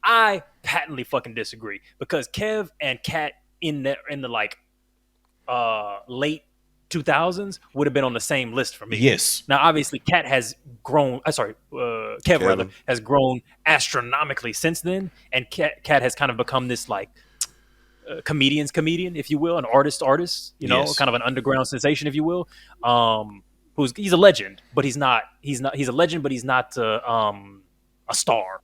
I patently fucking disagree, because Kev and Katt in the like late 2000s would have been on the same list for me. Yes. Now, obviously, Katt has grown. Kev has grown astronomically since then, and Katt has kind of become this like comedian, if you will, an artist. You know, kind of an underground sensation, if you will. He's a legend, but he's a legend, but he's not a star.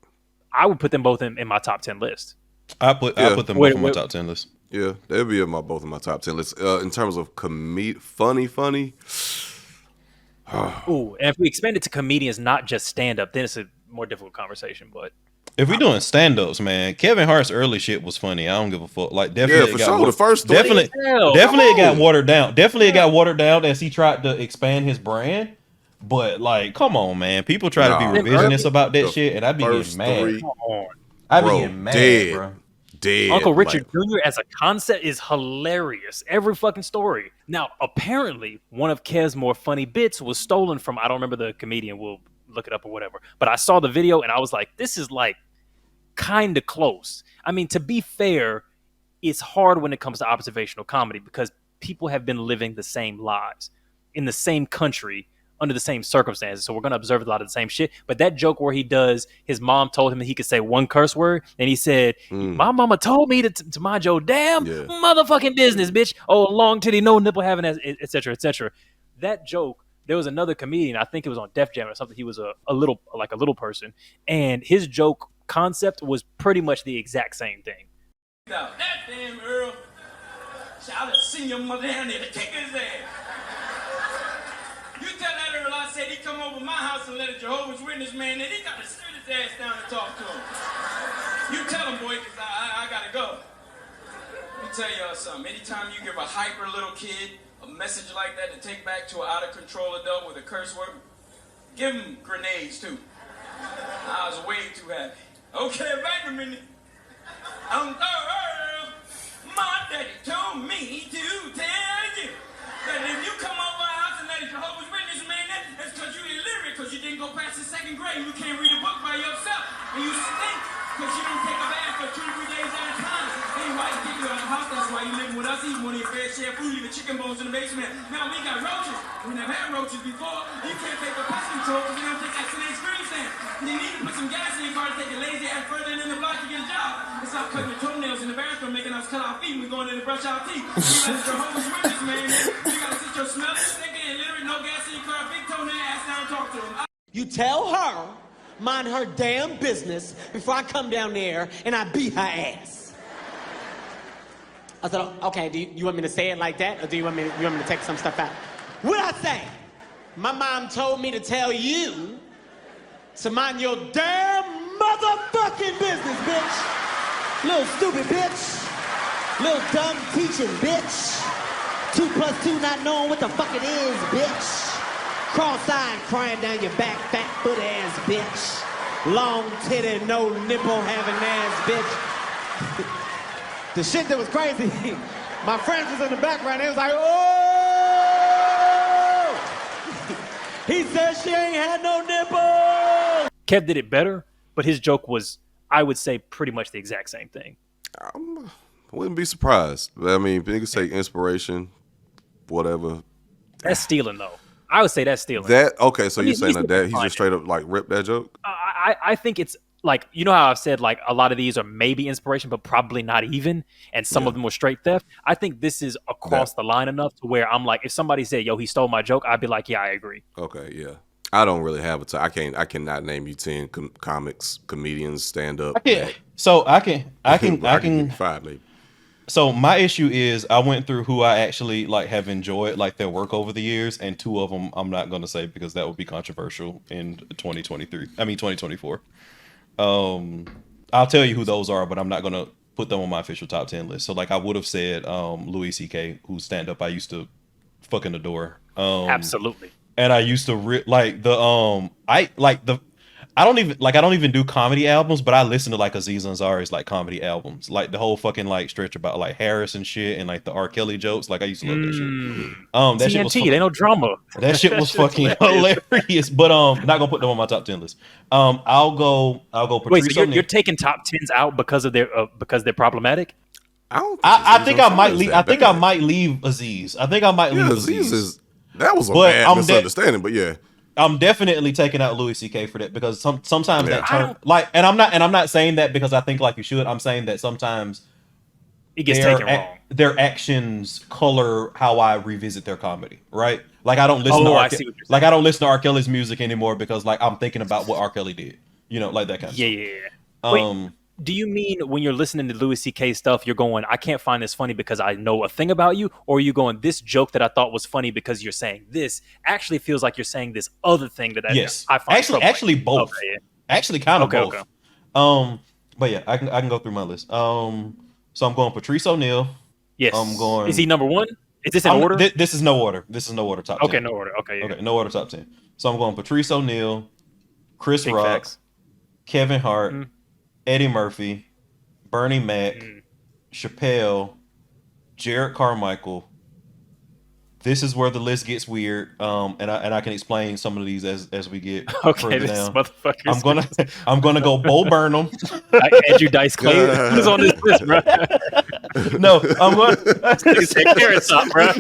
I would put them both in my top 10 list. I put them both on my top 10 list. Yeah, they'd be both in my top 10 list. In terms of funny. Ooh, and if we expand it to comedians, not just stand up, then it's a more difficult conversation. But if we're doing stand-ups, man, Kevin Hart's early shit was funny. I don't give a fuck. Like, definitely, for sure. The first three. definitely it got watered down. Definitely, it got watered down as he tried to expand his brand. But like, come on, man, people try to be revisionist about that shit, and I be getting mad. I be getting mad, bro. Dead. Uncle Richard Jr. as a concept is hilarious. Every fucking story. Now, apparently, one of Kev's more funny bits was stolen from, I don't remember the comedian, we'll look it up or whatever. But I saw the video and I was like, this is like kind of close. I mean, to be fair, it's hard when it comes to observational comedy because people have been living the same lives in the same country under the same circumstances. So we're going to observe a lot of the same shit. But that joke where he does, his mom told him that he could say one curse word. And he said, my mama told me to mind your damn motherfucking business, bitch. Oh, long titty, no nipple having, et cetera, et cetera. That joke, there was another comedian, I think it was on Def Jam or something. He was a little person. And his joke concept was pretty much the exact same thing. That damn Earl, I'll have seen your mother down there to kick his ass. You tell that Earl I said he come over my house and let a Jehovah's Witness man in, he got to sit his ass down and talk to him. You tell him, boy, because I got to go. Let me tell y'all something. Anytime you give a hyper little kid a message like that to take back to an out-of-control adult with a curse word, give him grenades, too. I was way too happy. Okay, back a minute. Earl, my daddy told me to tell you that if you come over our house and let a Jehovah's Witness man in, it's because you illiterate, because you didn't go past the 2nd grade. You can't read a book by yourself. And you stink because you don't take a bath for 2 or 3 days at a time. Ain't why you kick you out of the house. That's why you living with us, eating one of your fair share of food, leaving chicken bones in the basement. Now we got roaches. We never had roaches before. You can't take the pest control because you don't take that X screen stamp. You need to put some gas in your car to take your lazy ass further in the block to get a job. And stop cutting your toenails in the bathroom, making us cut our feet when we going in to brush our teeth. You got Jehovah's Witness, man. You got to sit your smelling, stinking, and literally no gas in your car, big toenail ass down and talk to him. You tell her, mind her damn business before I come down there and I beat her ass. I said, okay, do you want me to say it like that, or do you want me to take some stuff out? What I say? My mom told me to tell you to mind your damn motherfucking business, bitch. Little stupid bitch. Little dumb teaching bitch. 2 + 2 not knowing what the fuck it is, bitch. Cross-eyed crying down your back, fat foot ass bitch. Long titty, no nipple having ass bitch. The shit that was crazy, my friends was in the background, they was like, oh! He said she ain't had no nipple! Kev did it better, but his joke was, I would say, pretty much the exact same thing. I wouldn't be surprised. I mean, niggas say inspiration, whatever. That's stealing, though. I would say that's stealing. Okay, so you're saying that he just straight up like ripped that joke? I think it's like, you know how I've said like a lot of these are maybe inspiration, but probably not even, and some of them were straight theft. I think this is across the line enough to where I'm like, if somebody said, "Yo, he stole my joke," I'd be like, "Yeah, I agree." Okay, yeah. I don't really have a I cannot name you 10 comics, comedians, stand up. I can 5 maybe. So my issue is I went through who I actually like have enjoyed like their work over the years, and 2 of them I'm not going to say because that would be controversial in 2024. I'll tell you who those are, but I'm not going to put them on my official top 10 list. So like I would have said Louis C.K., whose stand up I used to fucking adore. Absolutely. And I used to I don't even do comedy albums, but I listen to like Aziz Ansari's like comedy albums, like the whole fucking like stretch about like Harris and shit, and like the R. Kelly jokes. Like I used to love that shit. That shit was they no drama. That shit was fucking hilarious. But not gonna put them on my top 10 list. I'll go. Wait, so you're taking top 10s out because of their because they're problematic? I think I might leave. I think I might leave Aziz. I think I might leave Aziz. That was a bad misunderstanding, but yeah. I'm definitely taking out Louis C.K. for that because sometimes that term and I'm not saying that because I think like you should. I'm saying that sometimes it gets taken wrong. Their actions color how I revisit their comedy, right? Like I don't listen to I don't listen to R. Kelly's music anymore because like I'm thinking about what R. Kelly did, you know, like that kind of stuff. Yeah. Do you mean when you're listening to Louis C.K. stuff, you're going, I can't find this funny because I know a thing about you? Or are you going, this joke that I thought was funny because you're saying this actually feels like you're saying this other thing that I find actually both. Okay, yeah. Actually kind of both. Okay. But yeah, I can go through my list. So I'm going Patrice O'Neal. Yes. I'm going. Is he number one? Is this in order? This is no order. This is no order top 10. Okay, no order. Okay, yeah. Okay, no order top 10. So I'm going Patrice O'Neal, Chris Big Rock, facts. Kevin Hart, Eddie Murphy, Bernie Mac, Chappelle, Jared Carmichael. This is where the list gets weird, and I can explain some of these as we get further down. I'm gonna go Bo Burnham, Andrew Dice Clay. Who's on this list, bro? No, I'm going. Carrot Top, bro.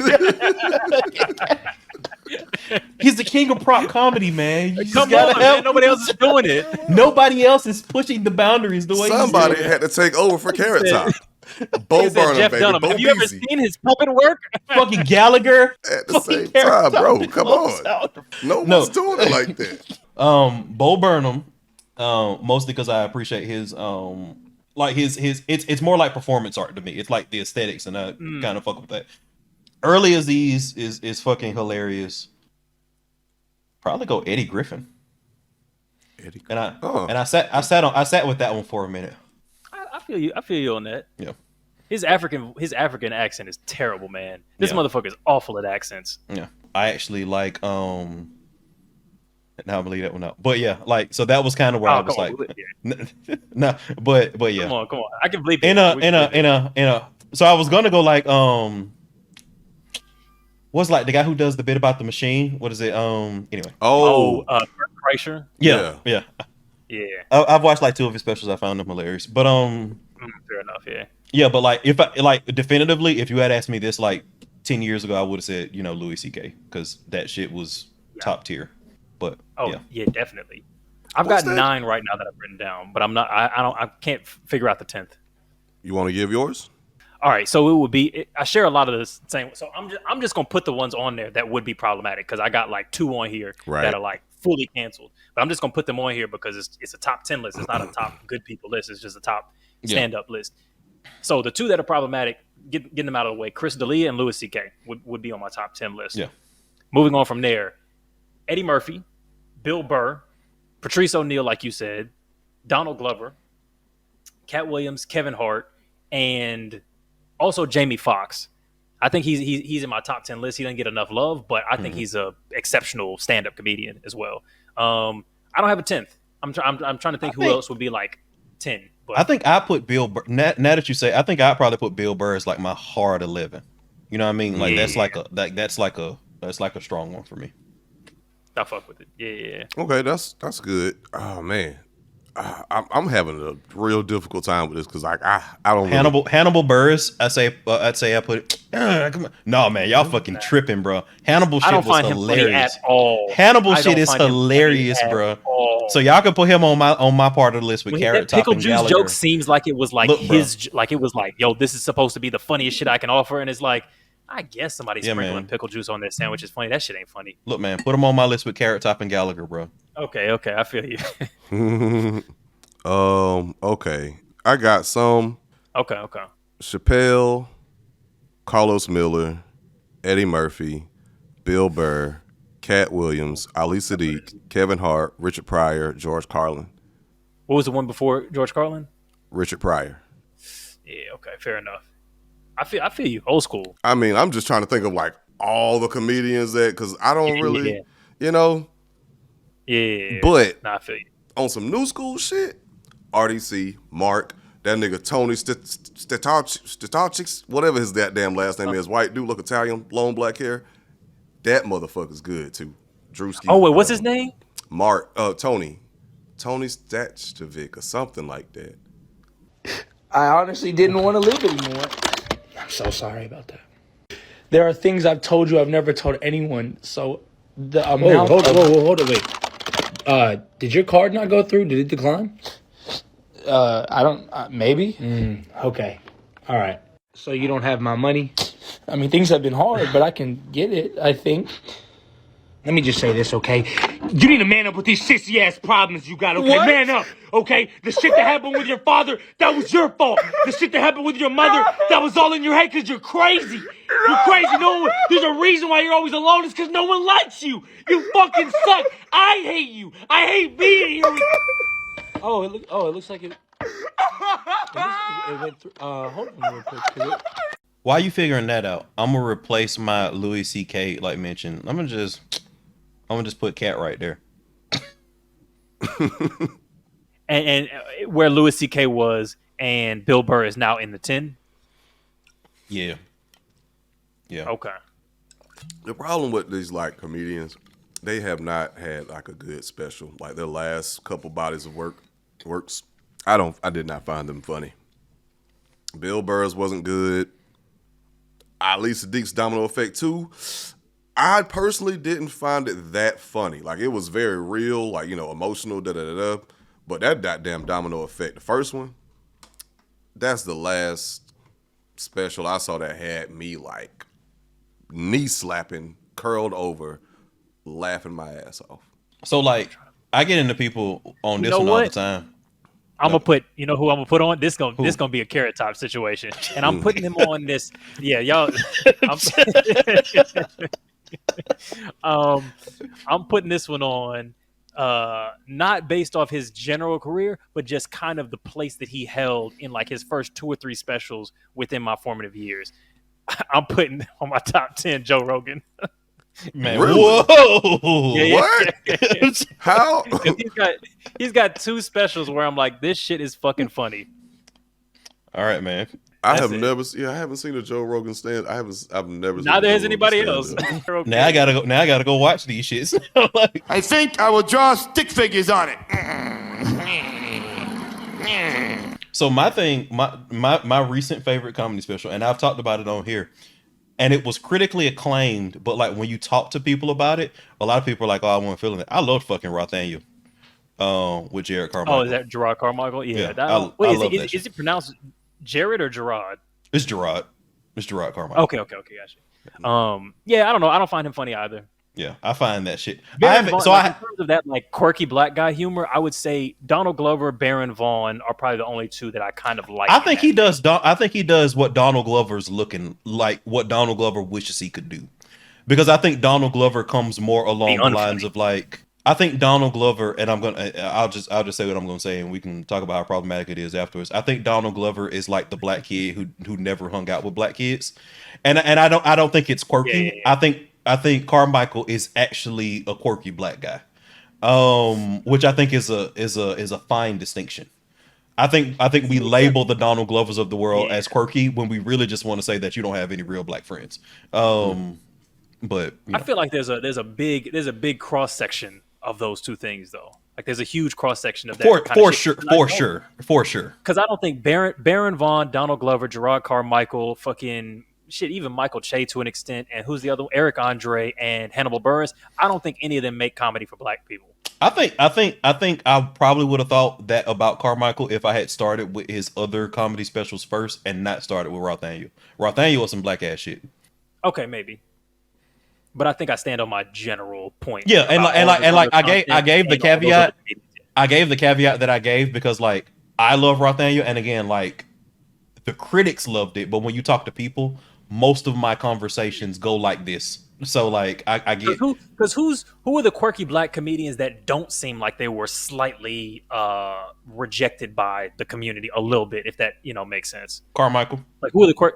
He's the king of prop comedy, man. You Come on, man. Nobody else is doing it. Nobody else is pushing the boundaries the way somebody had to take over for Carrot Top. Bo Burnham, Jeff baby. Dunham. Bo Have you ever Beasy. seen his puppet work? Fucking Gallagher At the same time, bro. Come on. No one's doing it like that. Bo Burnham, mostly because I appreciate his it's more like performance art to me. It's like the aesthetics, and I kind of fuck with that. Early as these is fucking hilarious. Probably go Eddie Griffin. And I sat with that one for a minute. I feel you. I feel you on that. Yeah. His African accent is terrible, man. This motherfucker is awful at accents. Yeah. I actually like now I believe that one out. But yeah, like so that was kind of where I was like no, but yeah. Come on. I can believe in a so I was gonna go like what's like the guy who does the bit about the machine? What is it? Anyway. Kreischer? Yeah. Yeah. I've watched like 2 of his specials. I found them hilarious. But fair enough, yeah. Yeah, but like if I like definitively, if you had asked me this like 10 years ago, I would have said, Louis C.K. because that shit was top tier. But yeah, definitely. I've got 9 right now that I've written down, but I can't figure out the 10th. You want to give yours? All right, so it would be. I share a lot of the same. So I'm just gonna put the ones on there that would be problematic because I got like 2 on here that are like fully canceled. But I'm just gonna put them on here because it's a top 10 list. It's not a top good people list. It's just a top stand up list. So the 2 that are problematic, getting them out of the way, Chris D'Elia and Louis C.K. would be on my top 10 list. Yeah. Moving on from there, Eddie Murphy, Bill Burr, Patrice O'Neal, like you said, Donald Glover, Katt Williams, Kevin Hart, and also Jamie Foxx. I think he's in my top 10 list. He doesn't get enough love, but I think he's a exceptional stand-up comedian as well. I don't have a 10th. I'm trying to think who else would be like 10. But I think I put Bill Burr. Now that you say, I think I probably put Bill Burr as like my hard 11. You know what I mean? Like that's like a strong one for me. I fuck with it. Yeah. Okay, that's good. Oh man, I'm having a real difficult time with this because like I don't Hannibal Buress. I'd say I put it. Come on. No man, y'all fucking tripping, bro. Hannibal shit was hilarious at all. Hannibal shit is hilarious, bro. So y'all can put him on my part of the list with Carrot Top Pickle and Juice Gallagher. joke seems like it was like yo, this is supposed to be the funniest shit I can offer, and it's like, I guess somebody sprinkling pickle juice on their sandwich is funny. That shit ain't funny. Look, man, put him on my list with Carrot Top and Gallagher, bro. Okay, I feel you. Okay. I got some. Okay. Chappelle, Carlos Miller, Eddie Murphy, Bill Burr, Katt Williams, Ali Sadiq, Kevin Hart, Richard Pryor, George Carlin. What was the one before George Carlin? Richard Pryor. Yeah, okay, fair enough. I feel you. Old school. I mean, I'm just trying to think of like all the comedians because I don't really, Yeah. But I feel you. On some new school shit, RDC, Mark, that nigga Tony Stachix, whatever his that damn last name is, white dude, look Italian, long black hair. That motherfucker's good too. Drewski. Oh wait, what's his name? Mark, Tony Stachkovic or something like that. I honestly didn't want to live anymore. I'm so sorry about that. There are things I've told you I've never told anyone. So the amount. Hold it, wait. Did your card not go through? Did it decline? I don't. Maybe. Okay. All right. So you don't have my money? I mean, things have been hard, but I can get it. I think. Let me just say this, okay? You need to man up with these sissy ass problems you got, okay? What? Man up, okay? The shit that happened with your father, that was your fault. The shit that happened with your mother, that was all in your head because you're crazy. You're crazy. There's a reason why you're always alone. It's because no one likes you. You fucking suck. I hate you. I hate being here with you. It looks like it went through. Hold on real quick. While you figuring that out, I'm gonna replace my Louis C.K. like mentioned. I'm gonna just put Katt right there. and where Louis C.K. was and Bill Burr is now in the 10. Yeah. Okay. The problem with these like comedians, they have not had like a good special. Like their last couple bodies of works. I did not find them funny. Bill Burr's wasn't good. Ali Sadiq's Domino Effect 2, I personally didn't find it that funny. Like it was very real, like, you know, emotional, da-da-da-da. But that goddamn Domino Effect, the first one, that's the last special I saw that had me like knee slapping, curled over, laughing my ass off. So like I get into people on this one all the time. I'm gonna put, you know who I'm gonna put on? This gonna be a Carrot Top situation, and I'm putting him on this. Yeah, y'all. I'm putting this one on, not based off his general career, but just kind of the place that he held in like his first 2 or 3 specials within my formative years. I'm putting on my top 10 Joe Rogan. Man, really? Whoa! Yeah. What? How? He's got 2 specials where I'm like, this shit is fucking funny. All right, man. I haven't seen a Joe Rogan stand. I've never. Neither has anybody else. Now I gotta go watch these shits. I think I will draw stick figures on it. So my thing, my recent favorite comedy special, and I've talked about it on here, and it was critically acclaimed, but like when you talk to people about it, a lot of people are like, "Oh, I wasn't feeling it." I loved fucking Rothaniel, with Jared Carmichael. Oh, is that Gerard Carmichael? Yeah. Is it pronounced Jared or Gerard? It's Gerard. It's Gerard Carmichael. Okay, gotcha. Yeah, I don't know. I don't find him funny either. Yeah, I find that shit. In terms of that like quirky black guy humor, I would say Donald Glover, Baron Vaughn are probably the only 2 that I kind of like. I think he does. I think he does what Donald Glover's looking like, what Donald Glover wishes he could do, because I think Donald Glover comes more along the lines of like. I think Donald Glover, and I'll just say what I'm gonna say, and we can talk about how problematic it is afterwards. I think Donald Glover is like the black kid who never hung out with black kids, and I don't think it's quirky. Yeah. I think Carmichael is actually a quirky black guy, which I think is a fine distinction. I think we label the Donald Glovers of the world as quirky when we really just want to say that you don't have any real black friends. But I feel like there's a big cross section of those 2 things though. Like there's a huge cross section of that for sure. Because I don't think Baron Vaughn, Donald Glover, Gerard Carmichael, fucking shit, even Michael Che to an extent, and who's the other one? Eric Andre and Hannibal Buress. I don't think any of them make comedy for black people. I think I probably would have thought that about Carmichael if I had started with his other comedy specials first and not started with Rothaniel. Rothaniel was some black ass shit. Okay, maybe. But I think I stand on my general point. Yeah, and I gave the caveat. I gave the caveat that I gave because like I love Rothaniel, and again like the critics loved it, but when you talk to people, most of my conversations go like this. So like I get who are the quirky black comedians that don't seem like they were slightly rejected by the community a little bit, if that makes sense. Carmichael. Like who are the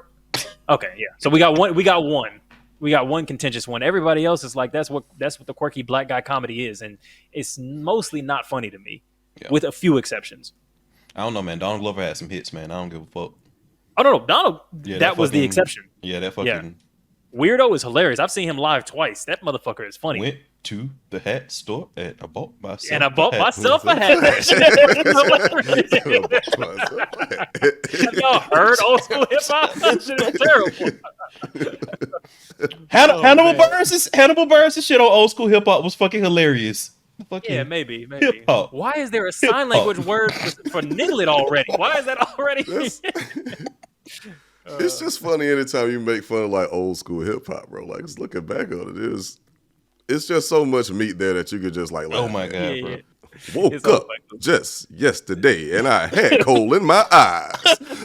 Okay, yeah. So we got one contentious one. Everybody else is like that's what the quirky black guy comedy is, and it's mostly not funny to me, with a few exceptions. I don't know, man. Donald Glover had some hits, man. I don't give a fuck. Oh no, Donald. Yeah, that was the exception. Yeah, that fucking. Yeah. Weirdo is hilarious. I've seen him live twice. That motherfucker is funny. Went to the hat store and I bought myself. And I bought myself a hat. Y'all heard old school hip hop? That shit is terrible. Hannibal Buress' shit on old school hip hop was fucking hilarious. Yeah, maybe. Hip-hop. Why is there a sign language word for niglet already? Why is that already? It's just funny anytime you make fun of like old school hip hop, bro. Like just looking back on it, it's just so much meat there that you could just like. Oh my god, bro. Woke up just yesterday and I had coal in my eyes.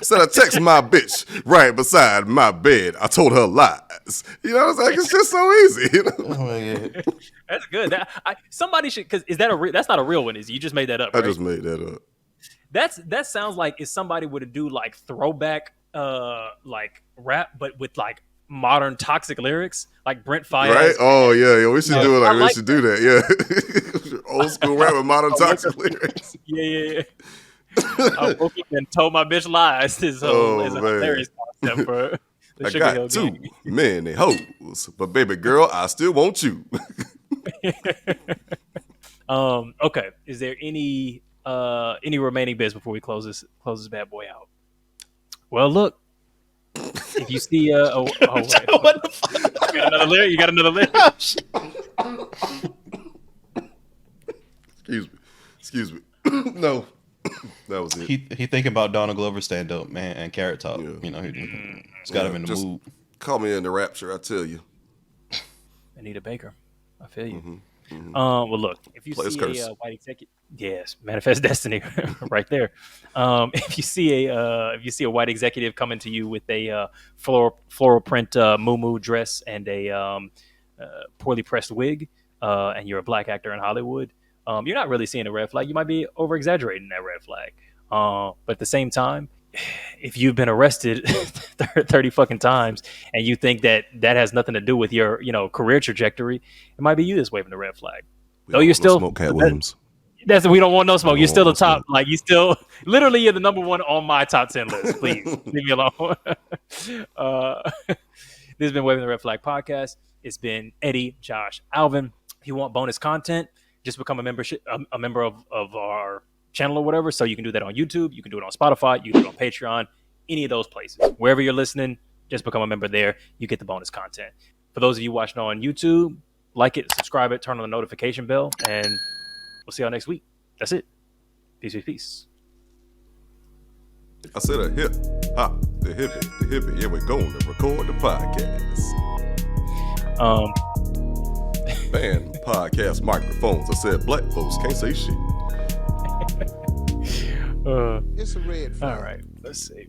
Sent a text my bitch right beside my bed. I told her lies. You know what I'm saying? It's just so easy. You know? Oh my god. That's good. Somebody should, because is that that's not a real one, is it? You just made that up, right? I just made that up. That sounds like if somebody were to do like throwback like rap, but with like modern toxic lyrics, like Brent Faiyaz. Right? Oh yeah, we should do it. Like we should do that. Yeah, old school rap with modern toxic lyrics. Yeah. I woke up and told my bitch lies. Is a hilarious concept for the I Sugar got Hill two Gang. many hoes, but baby girl, I still want you. Okay. Is there any remaining bits before we close this bad boy out? Well, look. If you see what the fuck? You got another lyric? Excuse me. No. That was it. He thinking about Donald Glover stand up, man, and Carrot Top. Yeah. You know, it's got him in the mood. Call me in the rapture, I tell you. Anita Baker. I feel you. Well, look, if you see a white executive, yes, manifest destiny, right there. If you see a white executive coming to you with a floral print muumuu dress and a poorly pressed wig, and you're a black actor in Hollywood, you're not really seeing a red flag. You might be over exaggerating that red flag. But at the same time, if you've been arrested 30 fucking times and you think that has nothing to do with your, career trajectory, it might be you that's waving the red flag. Though you're still smoke Katt Williams. We don't want no smoke. You're still the top. Like you still, literally, you're the number one on my top 10 list. Please leave me alone. This has been Waving the Red Flag podcast. It's been Eddie, Josh, Alvin. If you want bonus content, just become a member of our channel or whatever. So you can do that on YouTube. You can do it on Spotify. You can do it on Patreon. Any of those places. Wherever you're listening, just become a member there. You get the bonus content. For those of you watching on YouTube, like it, subscribe it, turn on the notification bell, and we'll see y'all next week. That's it. Peace. I said a hip hop, the hippie. Yeah, we're going to record the podcast. Ban podcast microphones. I said black folks can't say shit. It's a red flag. All right, let's see.